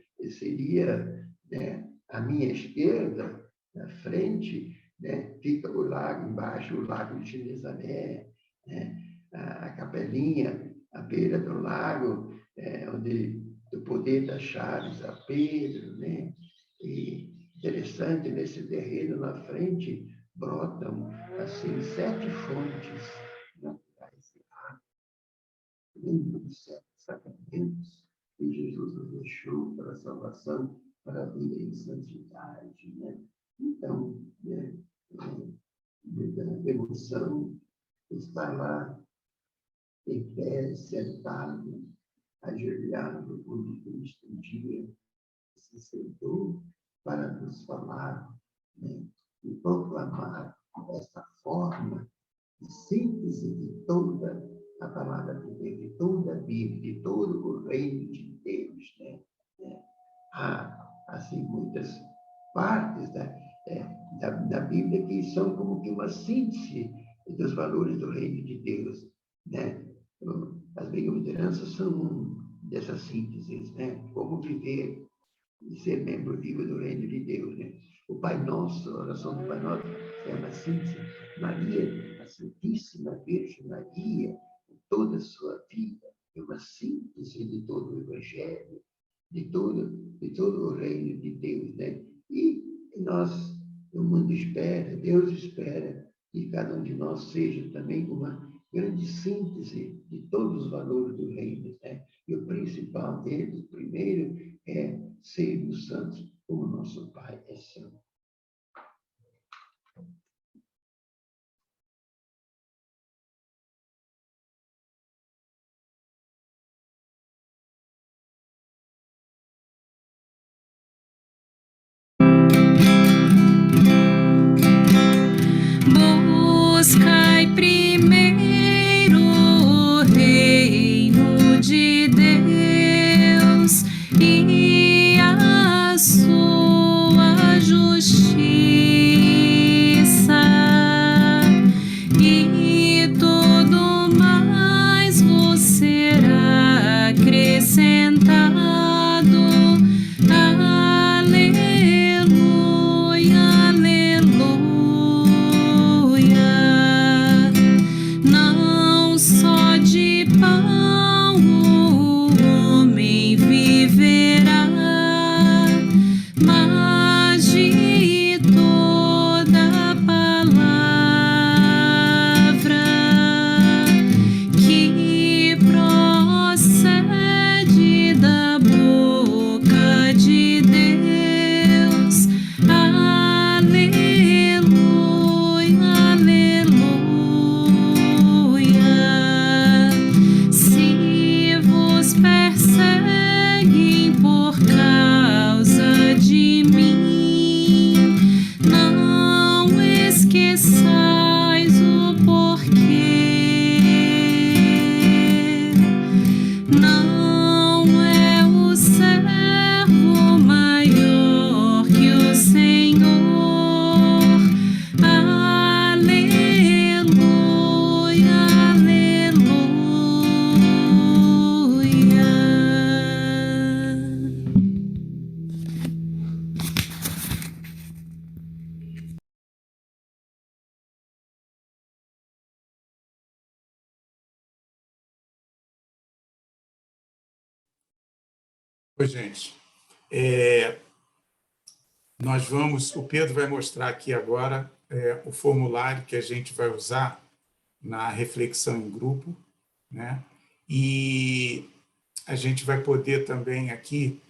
né, à minha esquerda, na frente, né, fica o lago embaixo, o lago de Genezaré, né, a capelinha à beira do lago, onde do poder das chaves a Pedro, né? E interessante, nesse terreno na frente brotam assim 7 fontes naturais de água, lembrando dos 7 sacramentos que Jesus nos deixou para a salvação, para a vida em santidade, né? Então, né, a emoção estar lá em pé, sentado, ajoelhado, onde Cristo um dia se sentou para nos falar, né, e proclamar essa forma de síntese de toda a palavra de Deus, de toda a Bíblia, de todo o reino de Deus, né? Há, assim, muitas partes da Bíblia que são como que uma síntese dos valores do reino de Deus, né? As bem-aventuranças são dessas sínteses, né? Como viver e ser membro vivo do reino de Deus, né? O Pai Nosso, a oração do Pai Nosso é uma síntese. Maria, a Santíssima Virgem Maria, toda a sua vida, é uma síntese de todo o Evangelho, de todo o reino de Deus, né? E nós, o mundo espera, Deus espera que cada um de nós seja também uma grande síntese de todos os valores do reino, né? E o principal deles, o primeiro, é sermos santos como nosso Pai é santo. Buscai primeiro o reino de Deus e a sua justiça, e tudo mais vos será acrescentado. Aleluia, aleluia. Não só de pão o homem viverá, mas de toda palavra que procede da boca de Deus. Aleluia, aleluia. Se vos perseguem por causa de mim, não esqueçais o porquê. Não é o servo maior que o Senhor. Aleluia, aleluia. Oi, gente. O Pedro vai mostrar aqui agora o formulário que a gente vai usar na reflexão em grupo, né? E a gente vai poder também aqui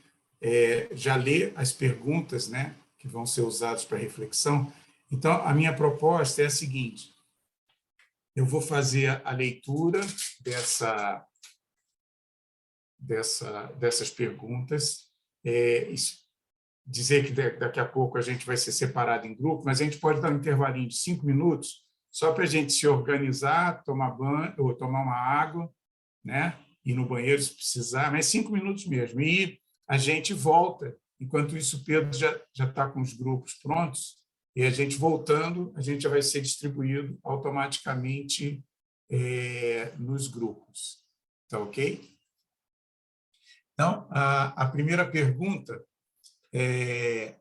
já ler as perguntas, né, que vão ser usadas para reflexão. Então, a minha proposta é a seguinte: eu vou fazer a leitura dessas perguntas, dizer que daqui a pouco a gente vai ser separado em grupo, mas a gente pode dar um intervalinho de 5 minutos, só para a gente se organizar, tomar banho, ou tomar uma água, né? Ir no banheiro se precisar, mas 5 minutos mesmo. E a gente volta. Enquanto isso, o Pedro já está com os grupos prontos, e a gente voltando, a gente já vai ser distribuído automaticamente nos grupos. Tá ok? Então, a primeira pergunta é: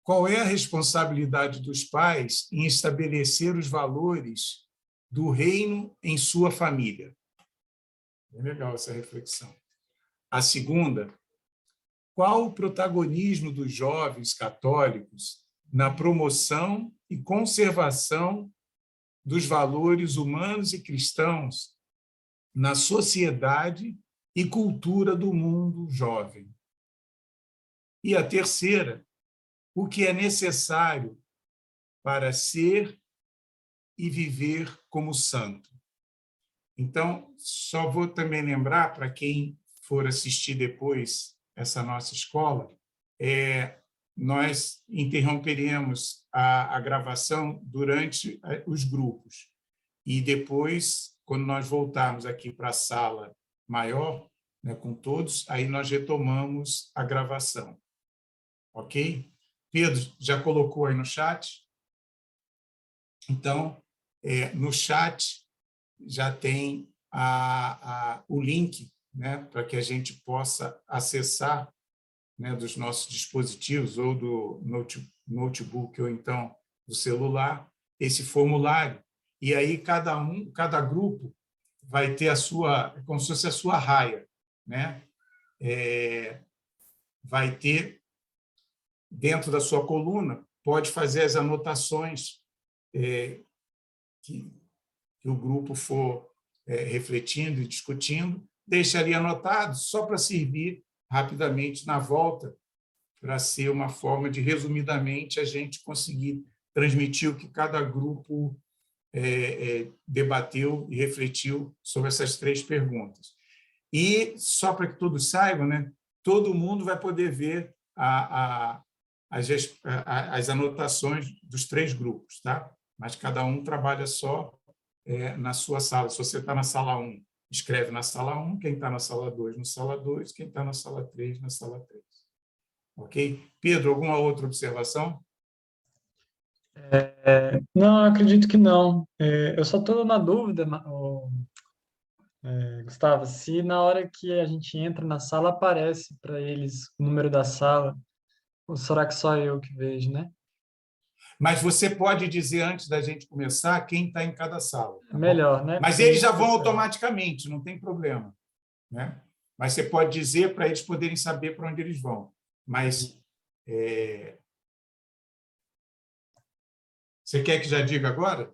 qual é a responsabilidade dos pais em estabelecer os valores do reino em sua família? É legal essa reflexão. A segunda, qual o protagonismo dos jovens católicos na promoção e conservação dos valores humanos e cristãos na sociedade e cultura do mundo jovem? E a terceira, o que é necessário para ser e viver como santo? Então, só vou também lembrar, para quem for assistir depois essa nossa escola, nós interromperemos a gravação durante os grupos. E depois, quando nós voltarmos aqui para a sala maior, né, com todos, aí nós retomamos a gravação. Ok? Pedro, já colocou aí no chat? Então, no chat já tem o link, né, para que a gente possa acessar, né, dos nossos dispositivos, ou do notebook, ou então do celular, esse formulário. E aí cada grupo vai ter como se fosse a sua raia, né? Vai ter, dentro da sua coluna, pode fazer as anotações que o grupo for refletindo e discutindo, deixa ali anotado, só para servir rapidamente na volta, para ser uma forma de, resumidamente, a gente conseguir transmitir o que cada grupo debateu e refletiu sobre essas 3 perguntas. E, só para que todos saibam, né, todo mundo vai poder ver as anotações dos 3 grupos, tá? Mas cada um trabalha só na sua sala. Se você está na sala 1, escreve na sala 1, quem está na sala 2, na sala 2, quem está na sala 3, na sala 3. Ok? Pedro, alguma outra observação? Não, eu acredito que não. Eu só estou na dúvida, Gustavo, se na hora que a gente entra na sala aparece para eles o número da sala, ou será que só eu que vejo, né? Mas você pode dizer, antes da gente começar, quem está em cada sala. Tá Melhor, né? Mas Porque eles já vão isso, automaticamente, não tem problema, né? Mas você pode dizer para eles poderem saber para onde eles vão. Mas você quer que já diga agora?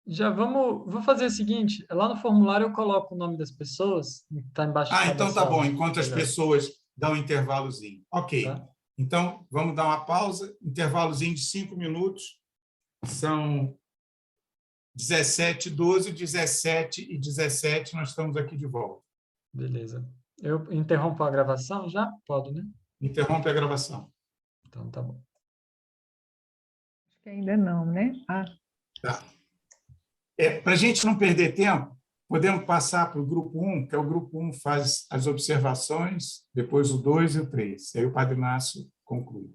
Já vou fazer o seguinte, lá no formulário eu coloco o nome das pessoas, que está embaixo de cada Então tá sala. bom, enquanto as Melhor. pessoas dão um intervalozinho. Ok. Tá. Então, vamos dar uma pausa, intervalozinho de 5 minutos. São 17h12, 17h17, nós estamos aqui de volta. Beleza. Eu interrompo a gravação já? Pode, né? Interrompe a gravação. Então tá bom. Acho que ainda não, né? Tá. Para a gente não perder tempo, podemos passar para o grupo 1, que é o grupo 1 faz as observações, depois o 2 e o 3. Aí o Padre Inácio conclui.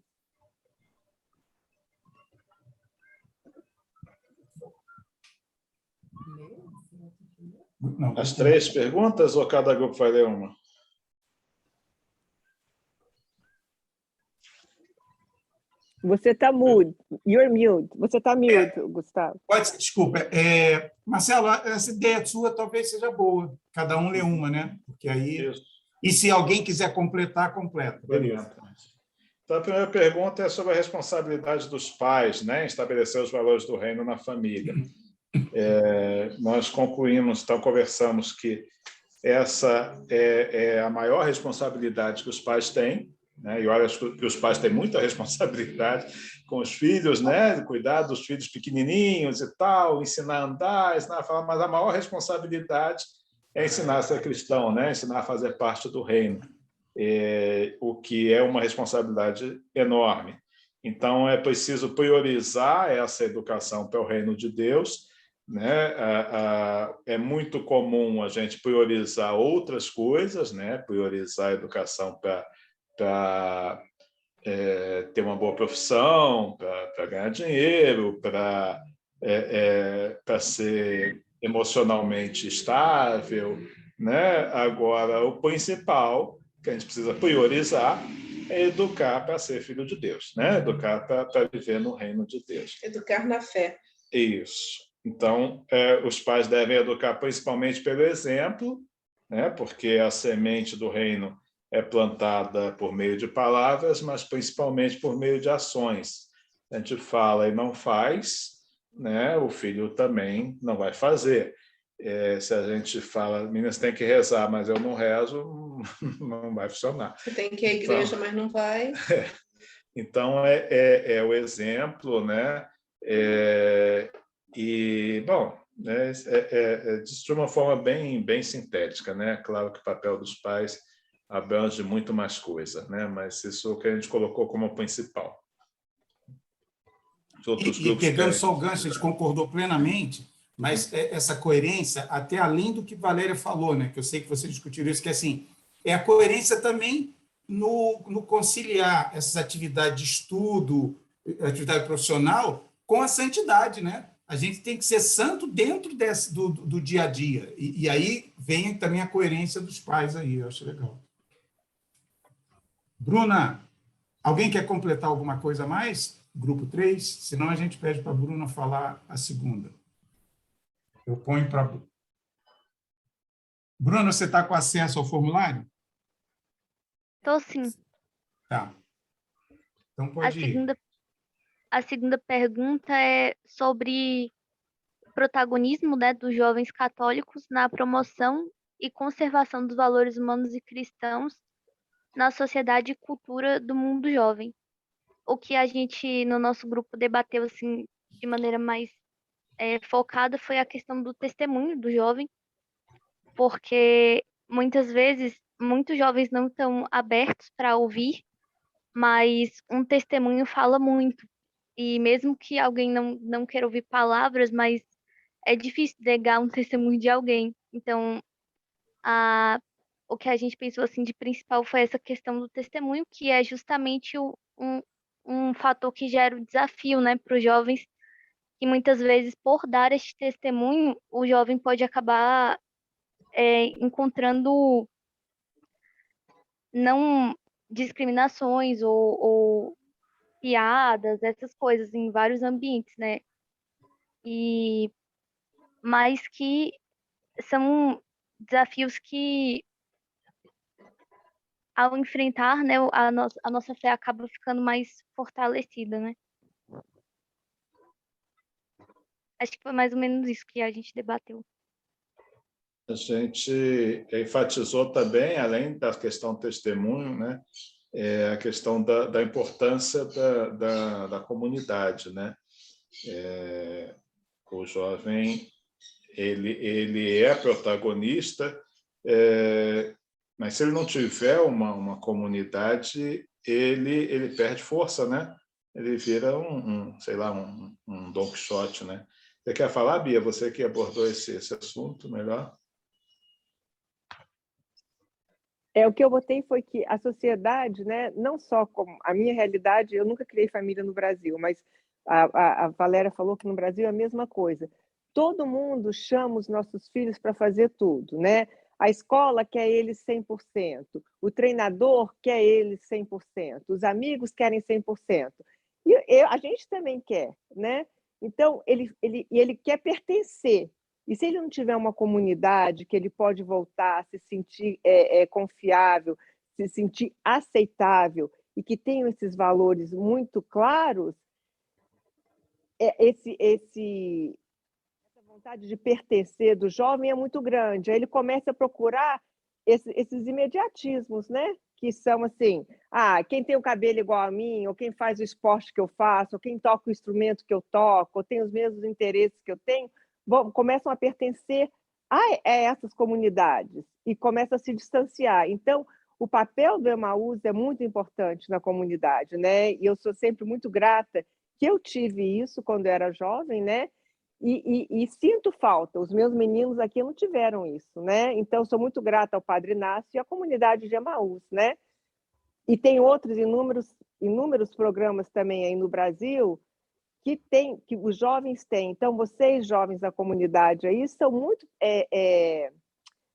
Não, As 3 perguntas ou cada grupo vai ler uma? Você está mudo. You're mute. Você está mute, Gustavo. Desculpa. Marcelo, essa ideia sua talvez seja boa. Cada um lê uma, né? Porque aí... Isso. E se alguém quiser completar, completa. Beleza. Então, a primeira pergunta é sobre a responsabilidade dos pais, né, em estabelecer os valores do reino na família. Nós concluímos, então, conversamos que essa é a maior responsabilidade que os pais têm, né? E olha que os pais têm muita responsabilidade com os filhos, né? Cuidar dos filhos pequenininhos e tal, ensinar a andar, ensinar a falar, mas a maior responsabilidade é ensinar a ser cristão, né? Ensinar a fazer parte do reino, o que é uma responsabilidade enorme. Então, é preciso priorizar essa educação para o reino de Deus, né? É muito comum a gente priorizar outras coisas, né? Priorizar a educação para ter uma boa profissão, para ganhar dinheiro, para ser emocionalmente estável, né? Agora, o principal que a gente precisa priorizar é educar para ser filho de Deus, né? Educar para viver no reino de Deus. Educar na fé. Isso. Então, os pais devem educar principalmente pelo exemplo, né? Porque a semente do reino é plantada por meio de palavras, mas principalmente por meio de ações. A gente fala e não faz, né? O filho também não vai fazer. Se a gente fala, meninas têm que rezar, mas eu não rezo, não vai funcionar. Você tem que ir à igreja, mas não vai. Então, é o exemplo, né? Bom, né? De uma forma bem sintética, né? Claro que o papel dos pais abrange muito mais coisa, né? Mas isso é o que a gente colocou como principal. E pegando só o gancho, a gente concordou plenamente, mas essa coerência, até além do que Valéria falou, né? Que eu sei que vocês discutiram isso, que assim, é a coerência também no conciliar essas atividades de estudo, atividade profissional, com a santidade, né? A gente tem que ser santo dentro do dia a dia. E aí vem também a coerência dos pais aí, eu acho legal. Bruna, alguém quer completar alguma coisa a mais? Grupo 3? Senão a gente pede para a Bruna falar a segunda. Eu ponho para... Bruna, você está com acesso ao formulário? Estou sim. Tá. Então pode ir. A segunda pergunta é sobre o protagonismo, né, dos jovens católicos na promoção e conservação dos valores humanos e cristãos na sociedade e cultura do mundo jovem. O que a gente, no nosso grupo, debateu assim, de maneira mais focada foi a questão do testemunho do jovem, porque muitas vezes muitos jovens não estão abertos para ouvir, mas um testemunho fala muito. E mesmo que alguém não queira ouvir palavras, mas é difícil negar um testemunho de alguém. Então, o que a gente pensou assim de principal foi essa questão do testemunho, que é justamente um fator que gera o desafio, né, para os jovens, que muitas vezes, por dar este testemunho, o jovem pode acabar encontrando não discriminações ou piadas, essas coisas em vários ambientes, né? Mas que são desafios que, ao enfrentar, né, a nossa fé acaba ficando mais fortalecida, né? Acho que foi mais ou menos isso que a gente debateu. A gente enfatizou também, além da questão do testemunho, né, a questão da importância da comunidade, né? O jovem ele é protagonista, mas se ele não tiver uma comunidade, ele perde força, né? Ele vira sei lá, um Don Quixote, né? Você quer falar, Bia? Você que abordou esse assunto melhor? O que eu botei foi que a sociedade, né, não só como a minha realidade, eu nunca criei família no Brasil, mas a Valéria falou que no Brasil é a mesma coisa. Todo mundo chama os nossos filhos para fazer tudo, né? A escola quer eles 100%, o treinador quer eles 100%, os amigos querem 100%. E a gente também quer, né? Então, ele quer pertencer. E se ele não tiver uma comunidade que ele pode voltar, se sentir confiável, se sentir aceitável e que tenham esses valores muito claros, essa vontade de pertencer do jovem é muito grande. Aí ele começa a procurar esses imediatismos, né? Que são assim, quem tem o cabelo igual a mim, ou quem faz o esporte que eu faço, ou quem toca o instrumento que eu toco, ou tem os mesmos interesses que eu tenho, começam a pertencer a essas comunidades e começam a se distanciar. Então, o papel do Emaús é muito importante na comunidade, né? E eu sou sempre muito grata que eu tive isso quando eu era jovem, né? E sinto falta. Os meus meninos aqui não tiveram isso, né? Então, sou muito grata ao Padre Inácio e à comunidade de Emaús, né? E tem outros inúmeros programas também aí no Brasil que os jovens têm. Então, vocês, jovens da comunidade aí, são muito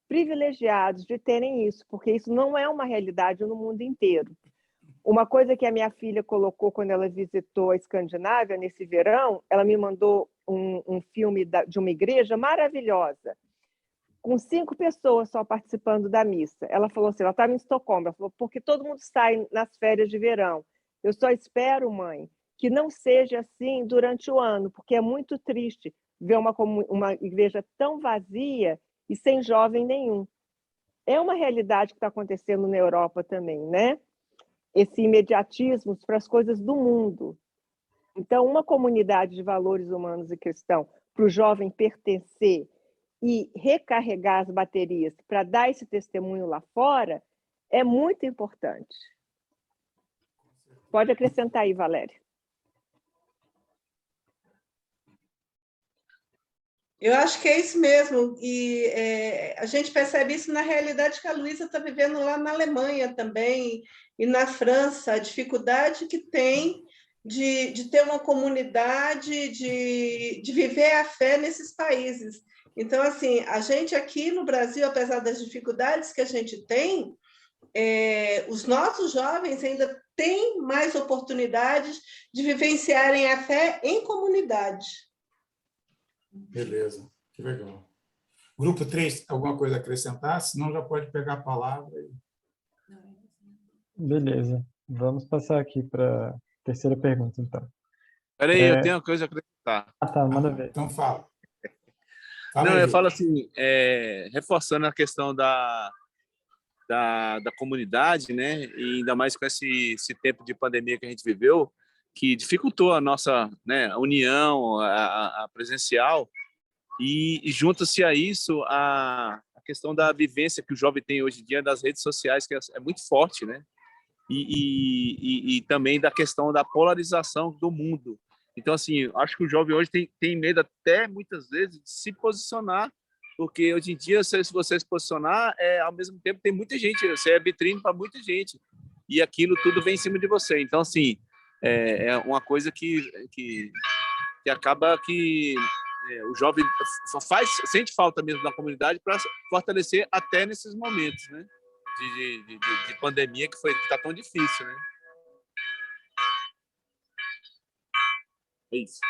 privilegiados de terem isso, porque isso não é uma realidade no mundo inteiro. Uma coisa que a minha filha colocou quando ela visitou a Escandinávia nesse verão, ela me mandou um filme de uma igreja maravilhosa. com 5 pessoas só participando da missa. Ela falou assim, ela estava em Estocolmo, ela falou, porque todo mundo sai nas férias de verão. Eu só espero, mãe, que não seja assim durante o ano, porque é muito triste ver uma igreja tão vazia e sem jovem nenhum. É uma realidade que está acontecendo na Europa também, né? Esse imediatismo para as coisas do mundo. Então, uma comunidade de valores humanos e cristãos, para o jovem pertencer e recarregar as baterias para dar esse testemunho lá fora, é muito importante. Pode acrescentar aí, Valéria. Eu acho que é isso mesmo, e a gente percebe isso na realidade que a Luísa está vivendo lá na Alemanha também, e na França, a dificuldade que tem de ter uma comunidade, de viver a fé nesses países. Então, assim, a gente aqui no Brasil, apesar das dificuldades que a gente tem, os nossos jovens ainda têm mais oportunidades de vivenciarem a fé em comunidade. Beleza, que legal. Grupo 3, alguma coisa a acrescentar? Senão já pode pegar a palavra. Beleza. Vamos passar aqui para a terceira pergunta, então. Peraí, eu tenho uma coisa a acrescentar. Tá, manda ver. Então fala. Não, eu falo assim, reforçando a questão da comunidade, né? E ainda mais com esse tempo de pandemia que a gente viveu, que dificultou a nossa, né, união, a presencial, e junta-se a isso a questão da vivência que o jovem tem hoje em dia das redes sociais, que é muito forte, né? E também da questão da polarização do mundo. Então, assim, acho que o jovem hoje tem medo até, muitas vezes, de se posicionar, porque hoje em dia, se você se posicionar, ao mesmo tempo tem muita gente, você é vitrine para muita gente, e aquilo tudo vem em cima de você. Então, assim, é uma coisa que acaba que o jovem sente falta mesmo da comunidade para fortalecer até nesses momentos, né, de pandemia que está tão difícil, né? É isso.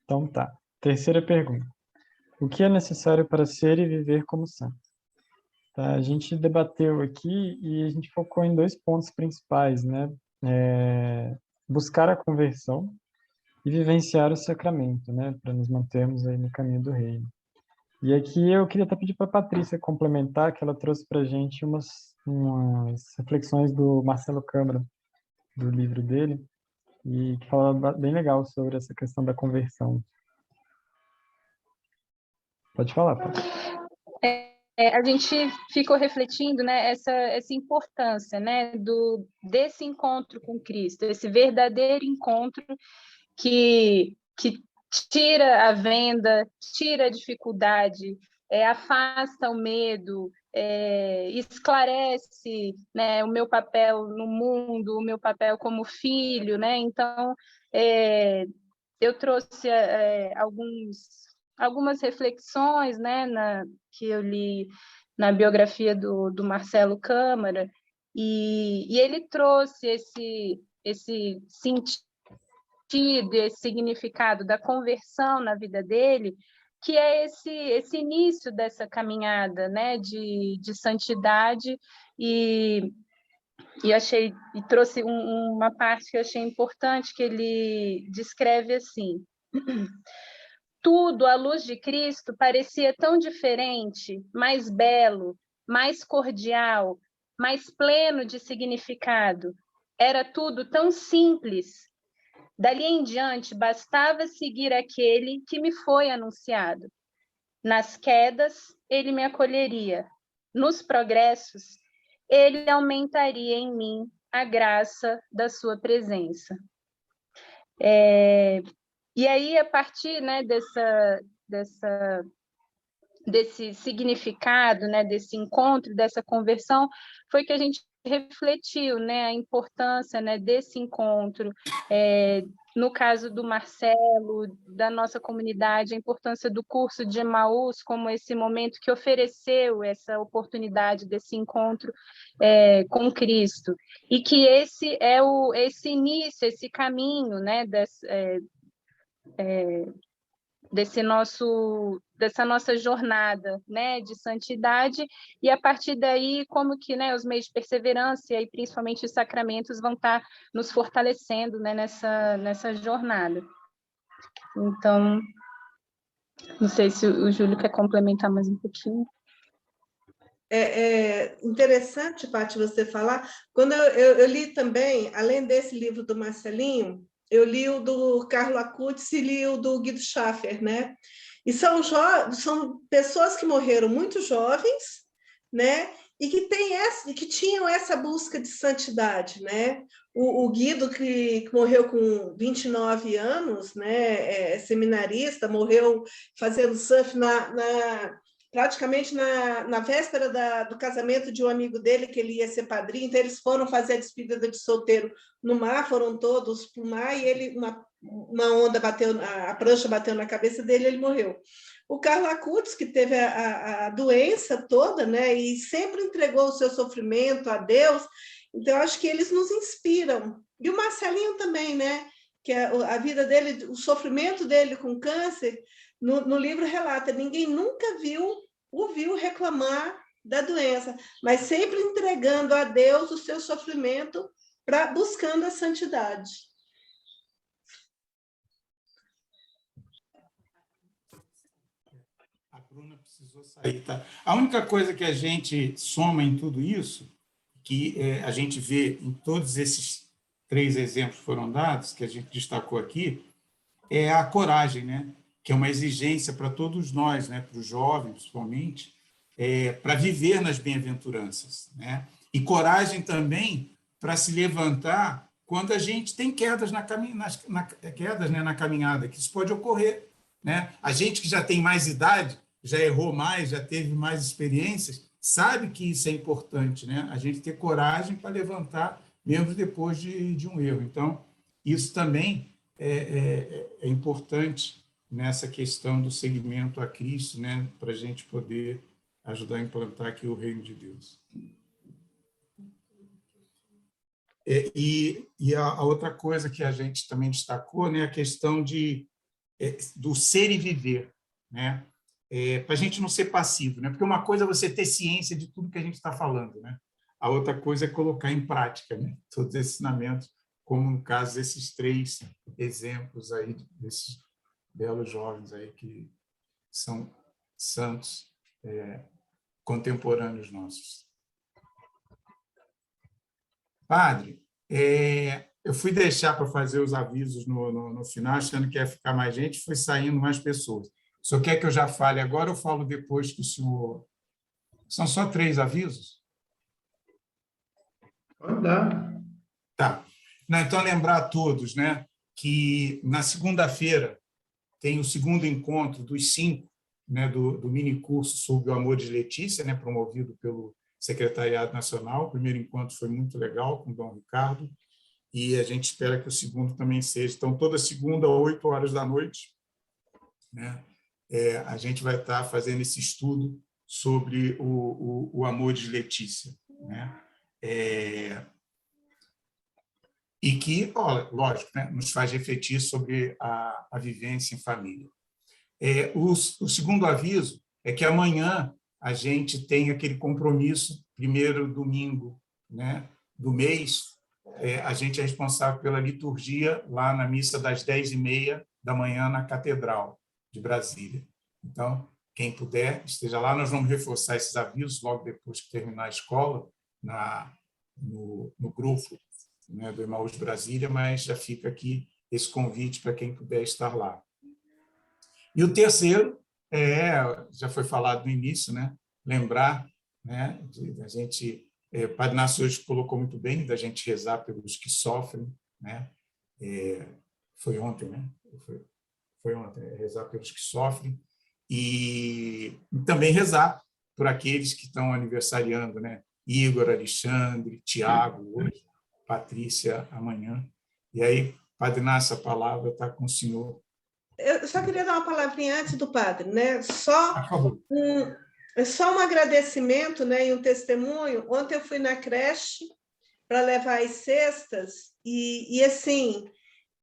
Então tá. Terceira pergunta. O que é necessário para ser e viver como santo? Tá, a gente debateu aqui e a gente focou em 2 pontos principais, né? Buscar a conversão e vivenciar o sacramento, né? Para nos mantermos aí no caminho do reino. E aqui eu queria até pedir para a Patrícia complementar, que ela trouxe para a gente umas reflexões do Marcelo Câmara, do livro dele, e que fala bem legal sobre essa questão da conversão. Pode falar, Patrícia. A gente ficou refletindo, né, essa importância, né, desse encontro com Cristo, esse verdadeiro encontro que tira a venda, tira a dificuldade, afasta o medo, esclarece, né, o meu papel no mundo, o meu papel como filho, né? Então, eu trouxe algumas reflexões, né, que eu li na biografia do Marcelo Câmara, e ele trouxe esse sentido, esse significado da conversão na vida dele, que é esse início dessa caminhada, né, de santidade, e trouxe uma parte que eu achei importante, que ele descreve assim: tudo à luz de Cristo parecia tão diferente, mais belo, mais cordial, mais pleno de significado. Era tudo tão simples. Dali em diante, bastava seguir aquele que me foi anunciado. Nas quedas, ele me acolheria. Nos progressos, ele aumentaria em mim a graça da sua presença. E aí, a partir, né, desse significado, né, desse encontro, dessa conversão, foi que a gente refletiu, né, a importância, né, desse encontro, no caso do Marcelo, da nossa comunidade, a importância do curso de Emaús como esse momento que ofereceu essa oportunidade desse encontro com Cristo, e que esse é esse início, esse caminho, né, dessa nossa jornada, né, de santidade, e a partir daí como que, né, os meios de perseverança e principalmente os sacramentos vão estar nos fortalecendo, né, nessa jornada. Então, não sei se o Júlio quer complementar mais um pouquinho. É interessante, Paty, você falar. Quando eu li também, além desse livro do Marcelinho, eu li o do Carlo Acutis e li o do Guido Schaffer, né? E são pessoas que morreram muito jovens, né? E que tinham essa busca de santidade, né? O Guido, que morreu com 29 anos, né? Seminarista, morreu fazendo surf praticamente na véspera do casamento de um amigo dele, que ele ia ser padrinho, então eles foram fazer a despedida de solteiro no mar, foram todos para o mar, e ele, uma onda bateu, a prancha bateu na cabeça dele, ele morreu. O Carlo Acutis, que teve a doença toda, né, e sempre entregou o seu sofrimento a Deus, então acho que eles nos inspiram. E o Marcelinho também, né, que a vida dele, o sofrimento dele com câncer, no livro relata, ninguém nunca ouviu reclamar da doença, mas sempre entregando a Deus o seu sofrimento, buscando a santidade. A Bruna precisou sair, tá? A única coisa que a gente soma em tudo isso, que a gente vê em todos esses 3 exemplos que foram dados, que a gente destacou aqui, é a coragem, né? Que é uma exigência para todos nós, né? Para os jovens, principalmente, para viver nas bem-aventuranças, né? E coragem também para se levantar quando a gente tem quedas na caminhada, que isso pode ocorrer, né? A gente que já tem mais idade, já errou mais, já teve mais experiências, sabe que isso é importante, né? A gente ter coragem para levantar mesmo depois de um erro. Então, isso também é importante nessa questão do seguimento a Cristo, né? Para a gente poder ajudar a implantar aqui o reino de Deus. E a outra coisa que a gente também destacou, né? A questão do ser e viver, né? Para a gente não ser passivo, né? Porque uma coisa é você ter ciência de tudo que a gente está falando, né? A outra coisa é colocar em prática, né? Todos esses ensinamentos, como no caso desses 3 exemplos aí, desses belos jovens aí que são santos contemporâneos nossos. Padre, eu fui deixar para fazer os avisos no final, achando que ia ficar mais gente, foi saindo mais pessoas. O senhor quer que eu já fale agora ou falo depois que o senhor... São só 3 avisos? Pode dar. Tá. Não, então, lembrar a todos, né, que na segunda-feira tem o 2º encontro dos 5, né, do mini-curso sobre o amor de Letícia, né, promovido pelo Secretariado Nacional. O primeiro encontro foi muito legal, com o Dom Ricardo, e a gente espera que o segundo também seja. Então, toda segunda, 8 horas da noite, né, a gente vai estar fazendo esse estudo sobre o amor de Letícia, né? E que, lógico, né, nos faz refletir sobre a vivência em família. O segundo aviso é que amanhã a gente tem aquele compromisso, primeiro domingo, né, do mês, a gente é responsável pela liturgia lá na missa das 10h30 da manhã na Catedral de Brasília. Então, quem puder, esteja lá. Nós vamos reforçar esses avisos logo depois que terminar a escola, no grupo, né, do Emaús Brasília, mas já fica aqui esse convite para quem puder estar lá. E o terceiro, já foi falado no início, né, lembrar, né, a gente, Padre Inácio hoje colocou muito bem, da gente rezar pelos que sofrem, né, foi ontem, né, foi ontem, rezar pelos que sofrem, e também rezar por aqueles que estão aniversariando, né, Igor, Alexandre, Tiago hoje, Patrícia amanhã. E aí, Padre Inácio, a palavra está com o senhor. Eu só queria dar uma palavrinha antes do padre, né? Só um agradecimento, né, e um testemunho. Ontem eu fui na creche para levar as cestas e assim,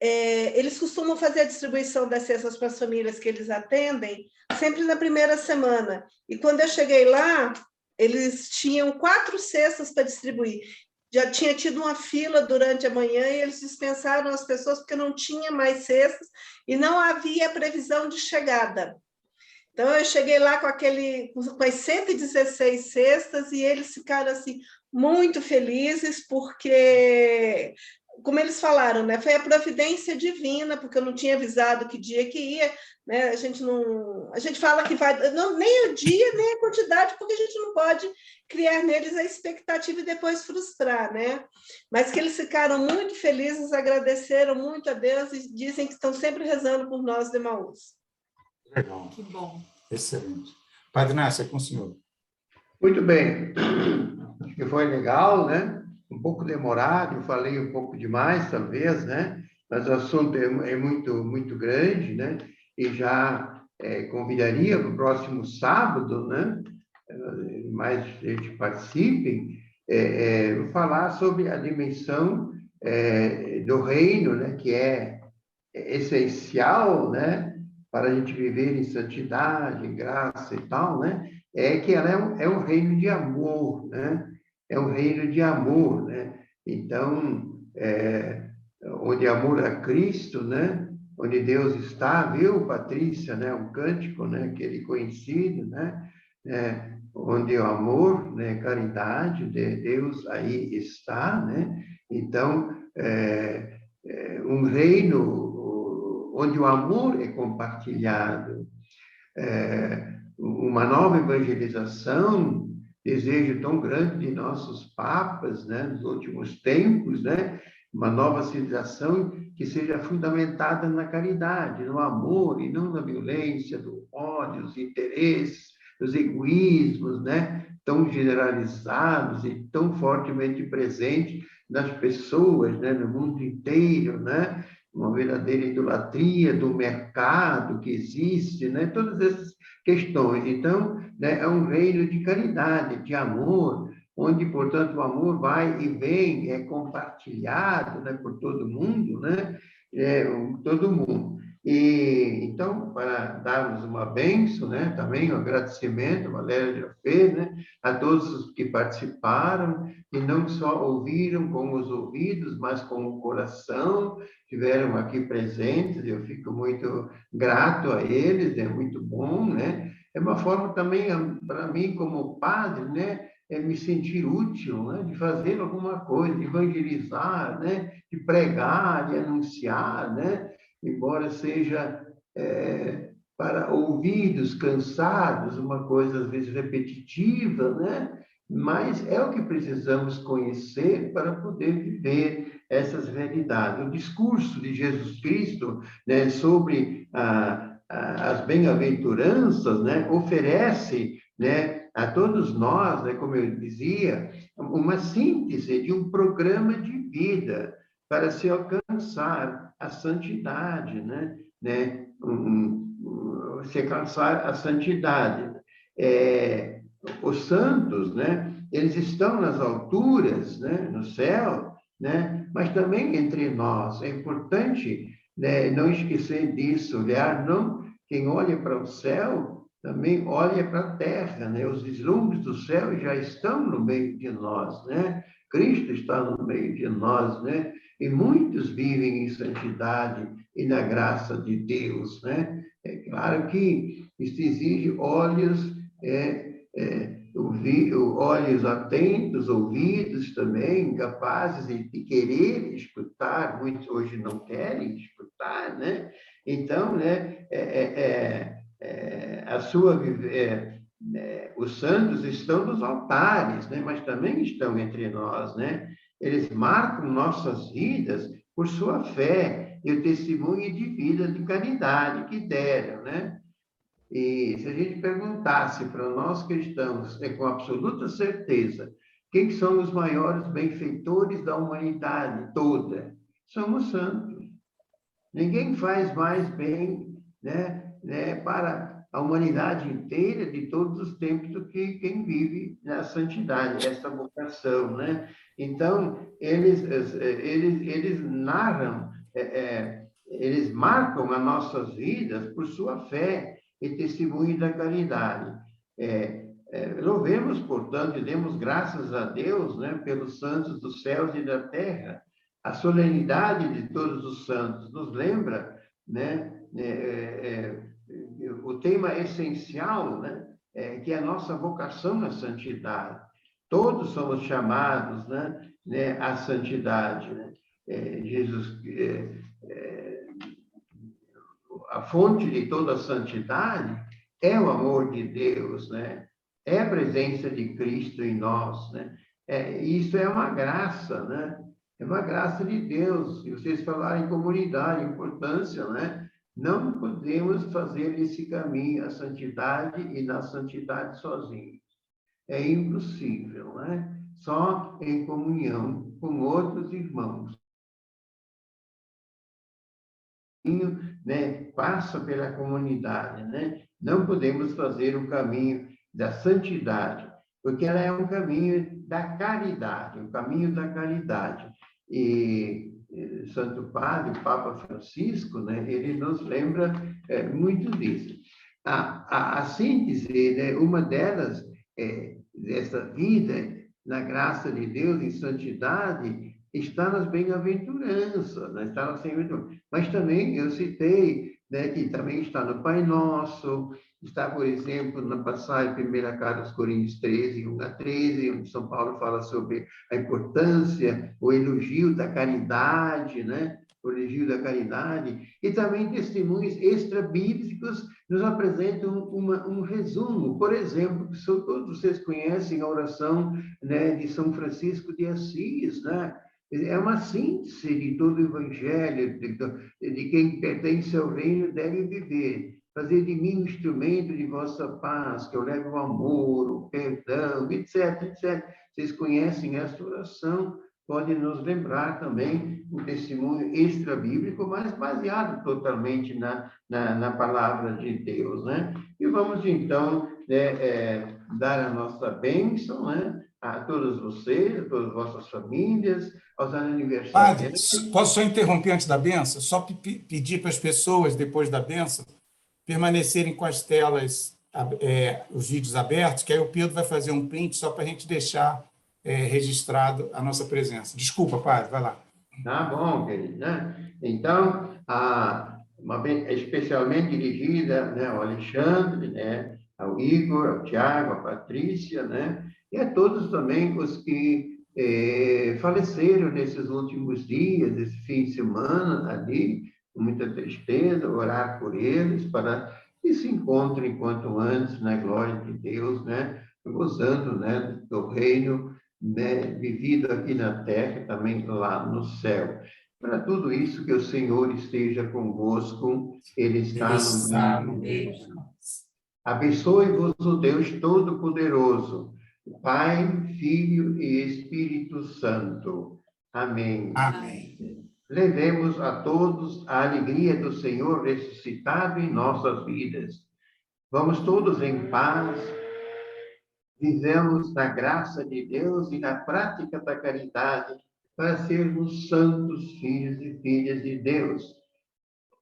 eles costumam fazer a distribuição das cestas para as famílias que eles atendem sempre na primeira semana. E quando eu cheguei lá, eles tinham 4 cestas para distribuir. Já tinha tido uma fila durante a manhã e eles dispensaram as pessoas porque não tinha mais cestas e não havia previsão de chegada. Então, eu cheguei lá com as 116 cestas e eles ficaram assim, muito felizes, porque, como eles falaram, né, foi a providência divina, porque eu não tinha avisado que dia que ia, né, a gente fala que vai, não, nem o dia, nem a quantidade, porque a gente não pode criar neles a expectativa e depois frustrar, né? Mas que eles ficaram muito felizes, agradeceram muito a Deus e dizem que estão sempre rezando por nós de Emaús. Legal. Que bom. Excelente. Padre Inácio, é com o senhor. Muito bem. Acho que foi legal, né? Um pouco demorado, eu falei um pouco demais, talvez, né? Mas o assunto é muito, muito grande, né? E já convidaria para o próximo sábado, né? Mais gente participem, falar sobre a dimensão do reino, né? Que é essencial, né? Para a gente viver em santidade, em graça e tal, né? Que ela é um reino de amor, né? É um reino de amor, né? Então, onde amor a Cristo, né? Onde Deus está, viu, Patrícia, né? Um cântico, né? Aquele conhecido, né? Onde o amor, né? Caridade de Deus aí está, né? Então, um reino onde o amor é compartilhado, uma nova evangelização, desejo tão grande de nossos papas, né, nos últimos tempos, né, uma nova civilização que seja fundamentada na caridade, no amor e não na violência, do ódio, dos interesses, dos egoísmos, né, tão generalizados e tão fortemente presentes nas pessoas, né, no mundo inteiro, né, uma verdadeira idolatria do mercado que existe, né? Todas essas questões. Então, né, é um reino de caridade, de amor, onde, portanto, o amor vai e vem, é compartilhado, né, por todo mundo, né? Todo mundo. E, então, para darmos uma bênção, né, também um agradecimento, Valéria já fez, né, a todos os que participaram, e não só ouviram com os ouvidos, mas com o coração, estiveram aqui presentes, eu fico muito grato a eles, é muito bom, né? É uma forma também, para mim, como padre, né, me sentir útil, né, de fazer alguma coisa, de evangelizar, né, de pregar, de anunciar, né, embora seja para ouvidos cansados, uma coisa às vezes repetitiva, né, mas é o que precisamos conhecer para poder viver essas realidades. O discurso de Jesus Cristo, né, sobre as bem-aventuranças, né, oferece, né, a todos nós, né, como eu dizia, uma síntese de um programa de vida para se alcançar a santidade, né, se alcançar a santidade. Os santos, né, eles estão nas alturas, né, no céu, né, mas também entre nós. É importante, né, não esquecer disso, olhar, não, quem olha para o céu também olha para a terra, né? Os vislumbres do céu já estão no meio de nós, né? Cristo está no meio de nós, né? E muitos vivem em santidade e na graça de Deus, né? É claro que isso exige olhos olhos atentos, ouvidos também, capazes de querer escutar, muitos hoje não querem escutar, né? Então, né, os santos estão nos altares, né? Mas também estão entre nós, né? Eles marcam nossas vidas por sua fé e o testemunho de vida de caridade que deram, né? E se a gente perguntasse para nós cristãos, com absoluta certeza, quem são os maiores benfeitores da humanidade toda? Somos santos. Ninguém faz mais bem, né, para a humanidade inteira de todos os tempos do que quem vive na santidade, essa vocação, né? Então, eles narram eles marcam as nossas vidas por sua fé e testemunho da caridade. Louvemos, portanto, e demos graças a Deus, né, pelos santos dos céus e da terra. A solenidade de todos os santos nos lembra, né, o tema essencial, né, que é a nossa vocação à santidade. Todos somos chamados, né, à santidade. Né? Jesus, a fonte de toda a santidade é o amor de Deus, né? É a presença de Cristo em nós, né? Isso é uma graça, né? É uma graça de Deus. E vocês falaram em comunidade, importância, né? Não podemos fazer esse caminho, a santidade e na santidade sozinhos. É impossível, né? Só em comunhão com outros irmãos. Né? Passa pela comunidade, né? Não podemos fazer o caminho da santidade, porque ela é um caminho da caridade, um caminho da caridade. E Santo Padre, o Papa Francisco, né? Ele nos lembra muito disso. A síntese, né? Uma delas, dessa vida na graça de Deus em santidade, está nas bem-aventuranças, né? Está nas bem-aventuranças. Mas também eu citei, né, que também está no Pai Nosso, está, por exemplo, na passagem, primeira carta aos Coríntios 13, 1-13, onde São Paulo fala sobre a importância, o elogio da caridade, né? O elogio da caridade, e também testemunhos extra-bíblicos nos apresentam um resumo. Por exemplo, todos vocês conhecem a oração, né, de São Francisco de Assis, né? É uma síntese de todo o Evangelho, de quem pertence ao reino deve viver. Fazer de mim um instrumento de vossa paz, que eu leve o amor, o perdão, etc, etc. Vocês conhecem essa oração, pode nos lembrar também um testemunho extra-bíblico, mas baseado totalmente na palavra de Deus, né? E vamos, então, dar a nossa bênção, né, a todos vocês, a todas as vossas famílias, aos aniversariantes. Padre, posso só interromper antes da benção? Só pedir para as pessoas, depois da benção, permanecerem com as telas, os vídeos abertos, que aí o Pedro vai fazer um print só para a gente deixar registrado a nossa presença. Desculpa, Padre, vai lá. Tá bom, querido, né? Então, especialmente dirigida, né, ao Alexandre, né, ao Igor, ao Tiago, à Patrícia, né, e a todos também os que faleceram nesses últimos dias, esse fim de semana ali, com muita tristeza, orar por eles, para que se encontrem quanto antes na glória de Deus, né, gozando, né, do reino, né, vivido aqui na terra, também lá no céu. Para tudo isso, que o Senhor esteja convosco, Ele está no meio. Abençoe-vos o Deus Todo-Poderoso, Pai, Filho e Espírito Santo. Amém. Amém. Levemos a todos a alegria do Senhor ressuscitado em nossas vidas. Vamos todos em paz, vivemos na graça de Deus e na prática da caridade para sermos santos filhos e filhas de Deus.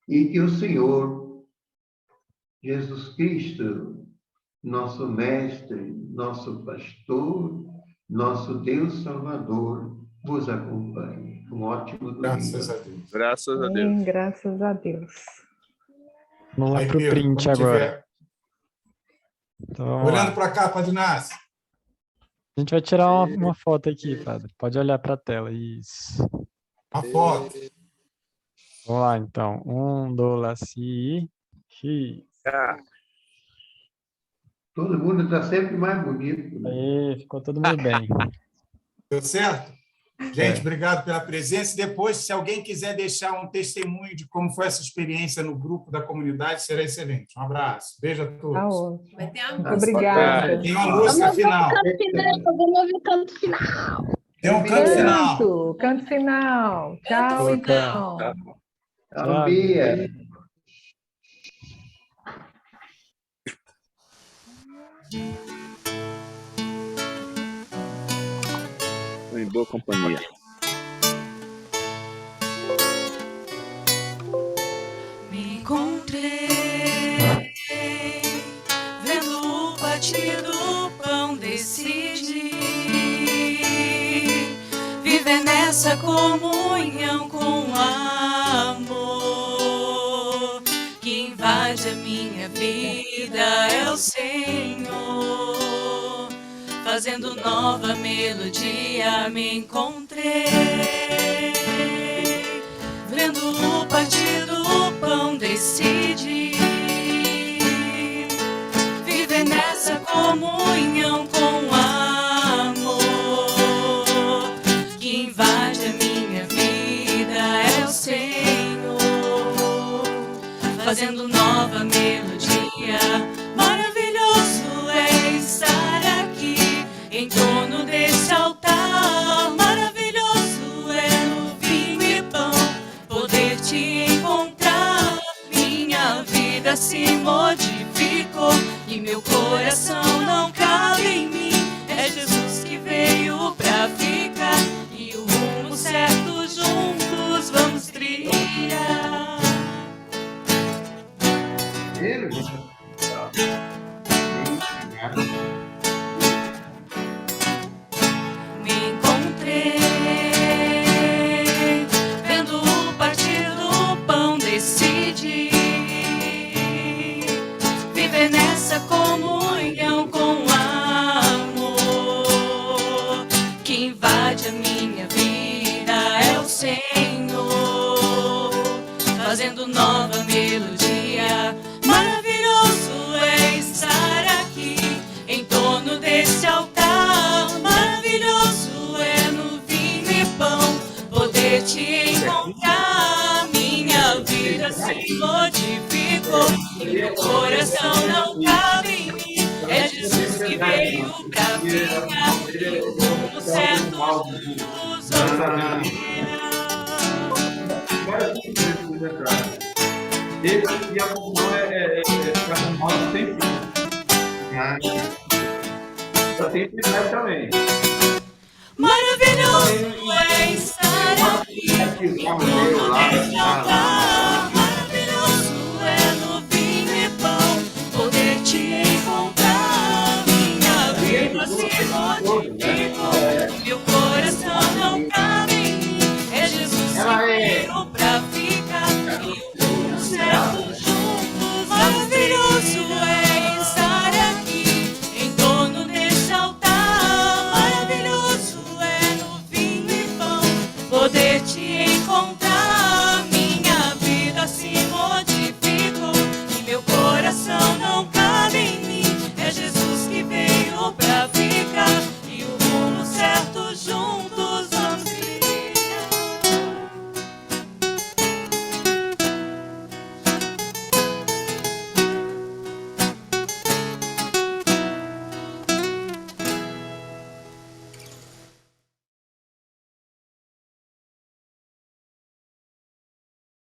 E que o Senhor, Jesus Cristo, nosso Mestre, nosso Pastor, nosso Deus Salvador, vos acompanhe. Um ótimo domingo. Graças a Deus. Graças a Deus. Graças a Deus. Vamos lá Aí, para o Pedro, print quando agora. tiver- Então, vamos Olhando lá. para cá, Padre Inácio. A gente vai tirar uma foto aqui, padre. Pode olhar para a tela. Isso. A foto. Vamos lá, então. 1, 2, si. Todo mundo está sempre mais bonito. Né? Aí, ficou todo mundo bem. Deu certo? Gente, obrigado pela presença. E depois, se alguém quiser deixar um testemunho de como foi essa experiência no grupo da comunidade, será excelente. Um abraço. Beijo a todos. Tá ótimo. Vai ter a Muito música. obrigada. Tem uma música final. Vamos ouvir o canto final. Tem um canto final. Canto final. Tchau, Boa, então. Tchau, Bia. Em boa companhia. nessa comunhão com amor. Que invade a minha vida é o Senhor. Fazendo nova melodia me encontrei. Vendo o partir do pão decidi viver nessa comunhão com amor. Que invade a minha vida é o Senhor. Fazendo nova melodia. Maravilhoso é estar aqui em torno desse altar. Maravilhoso é no vinho e pão poder te encontrar. Minha vida se modificou e meu coração não cabe em mim. É Jesus que veio pra ficar e o rumo certo juntos vamos trilhar. Me encontrei vendo o partir do pão, decidi viver nessa comunhão com amor. Que invade a minha vida é o Senhor. Fazendo nova melodia. Maravilhoso é estar aqui em torno desse altar. Maravilhoso é no vinho e pão poder te encontrar. Minha vida se modificou e meu coração não cabe em mim. É Jesus que veio pra ficar e o rumo certo juntos vamos Esse aqui a conclusão é modo sem fim. Só tem finais também. Maravilhoso é estar aqui em torno desse altar. Maravilhoso é no vinho e pão poder te encontrar. Minha vida se modificou, meu coração não cabe em mim. É Jesus que veio pra ficar e o rumo certo juntos. Maravilhoso é estar aqui em torno desse altar. Maravilhoso é no vinho e pão poder te encontrar.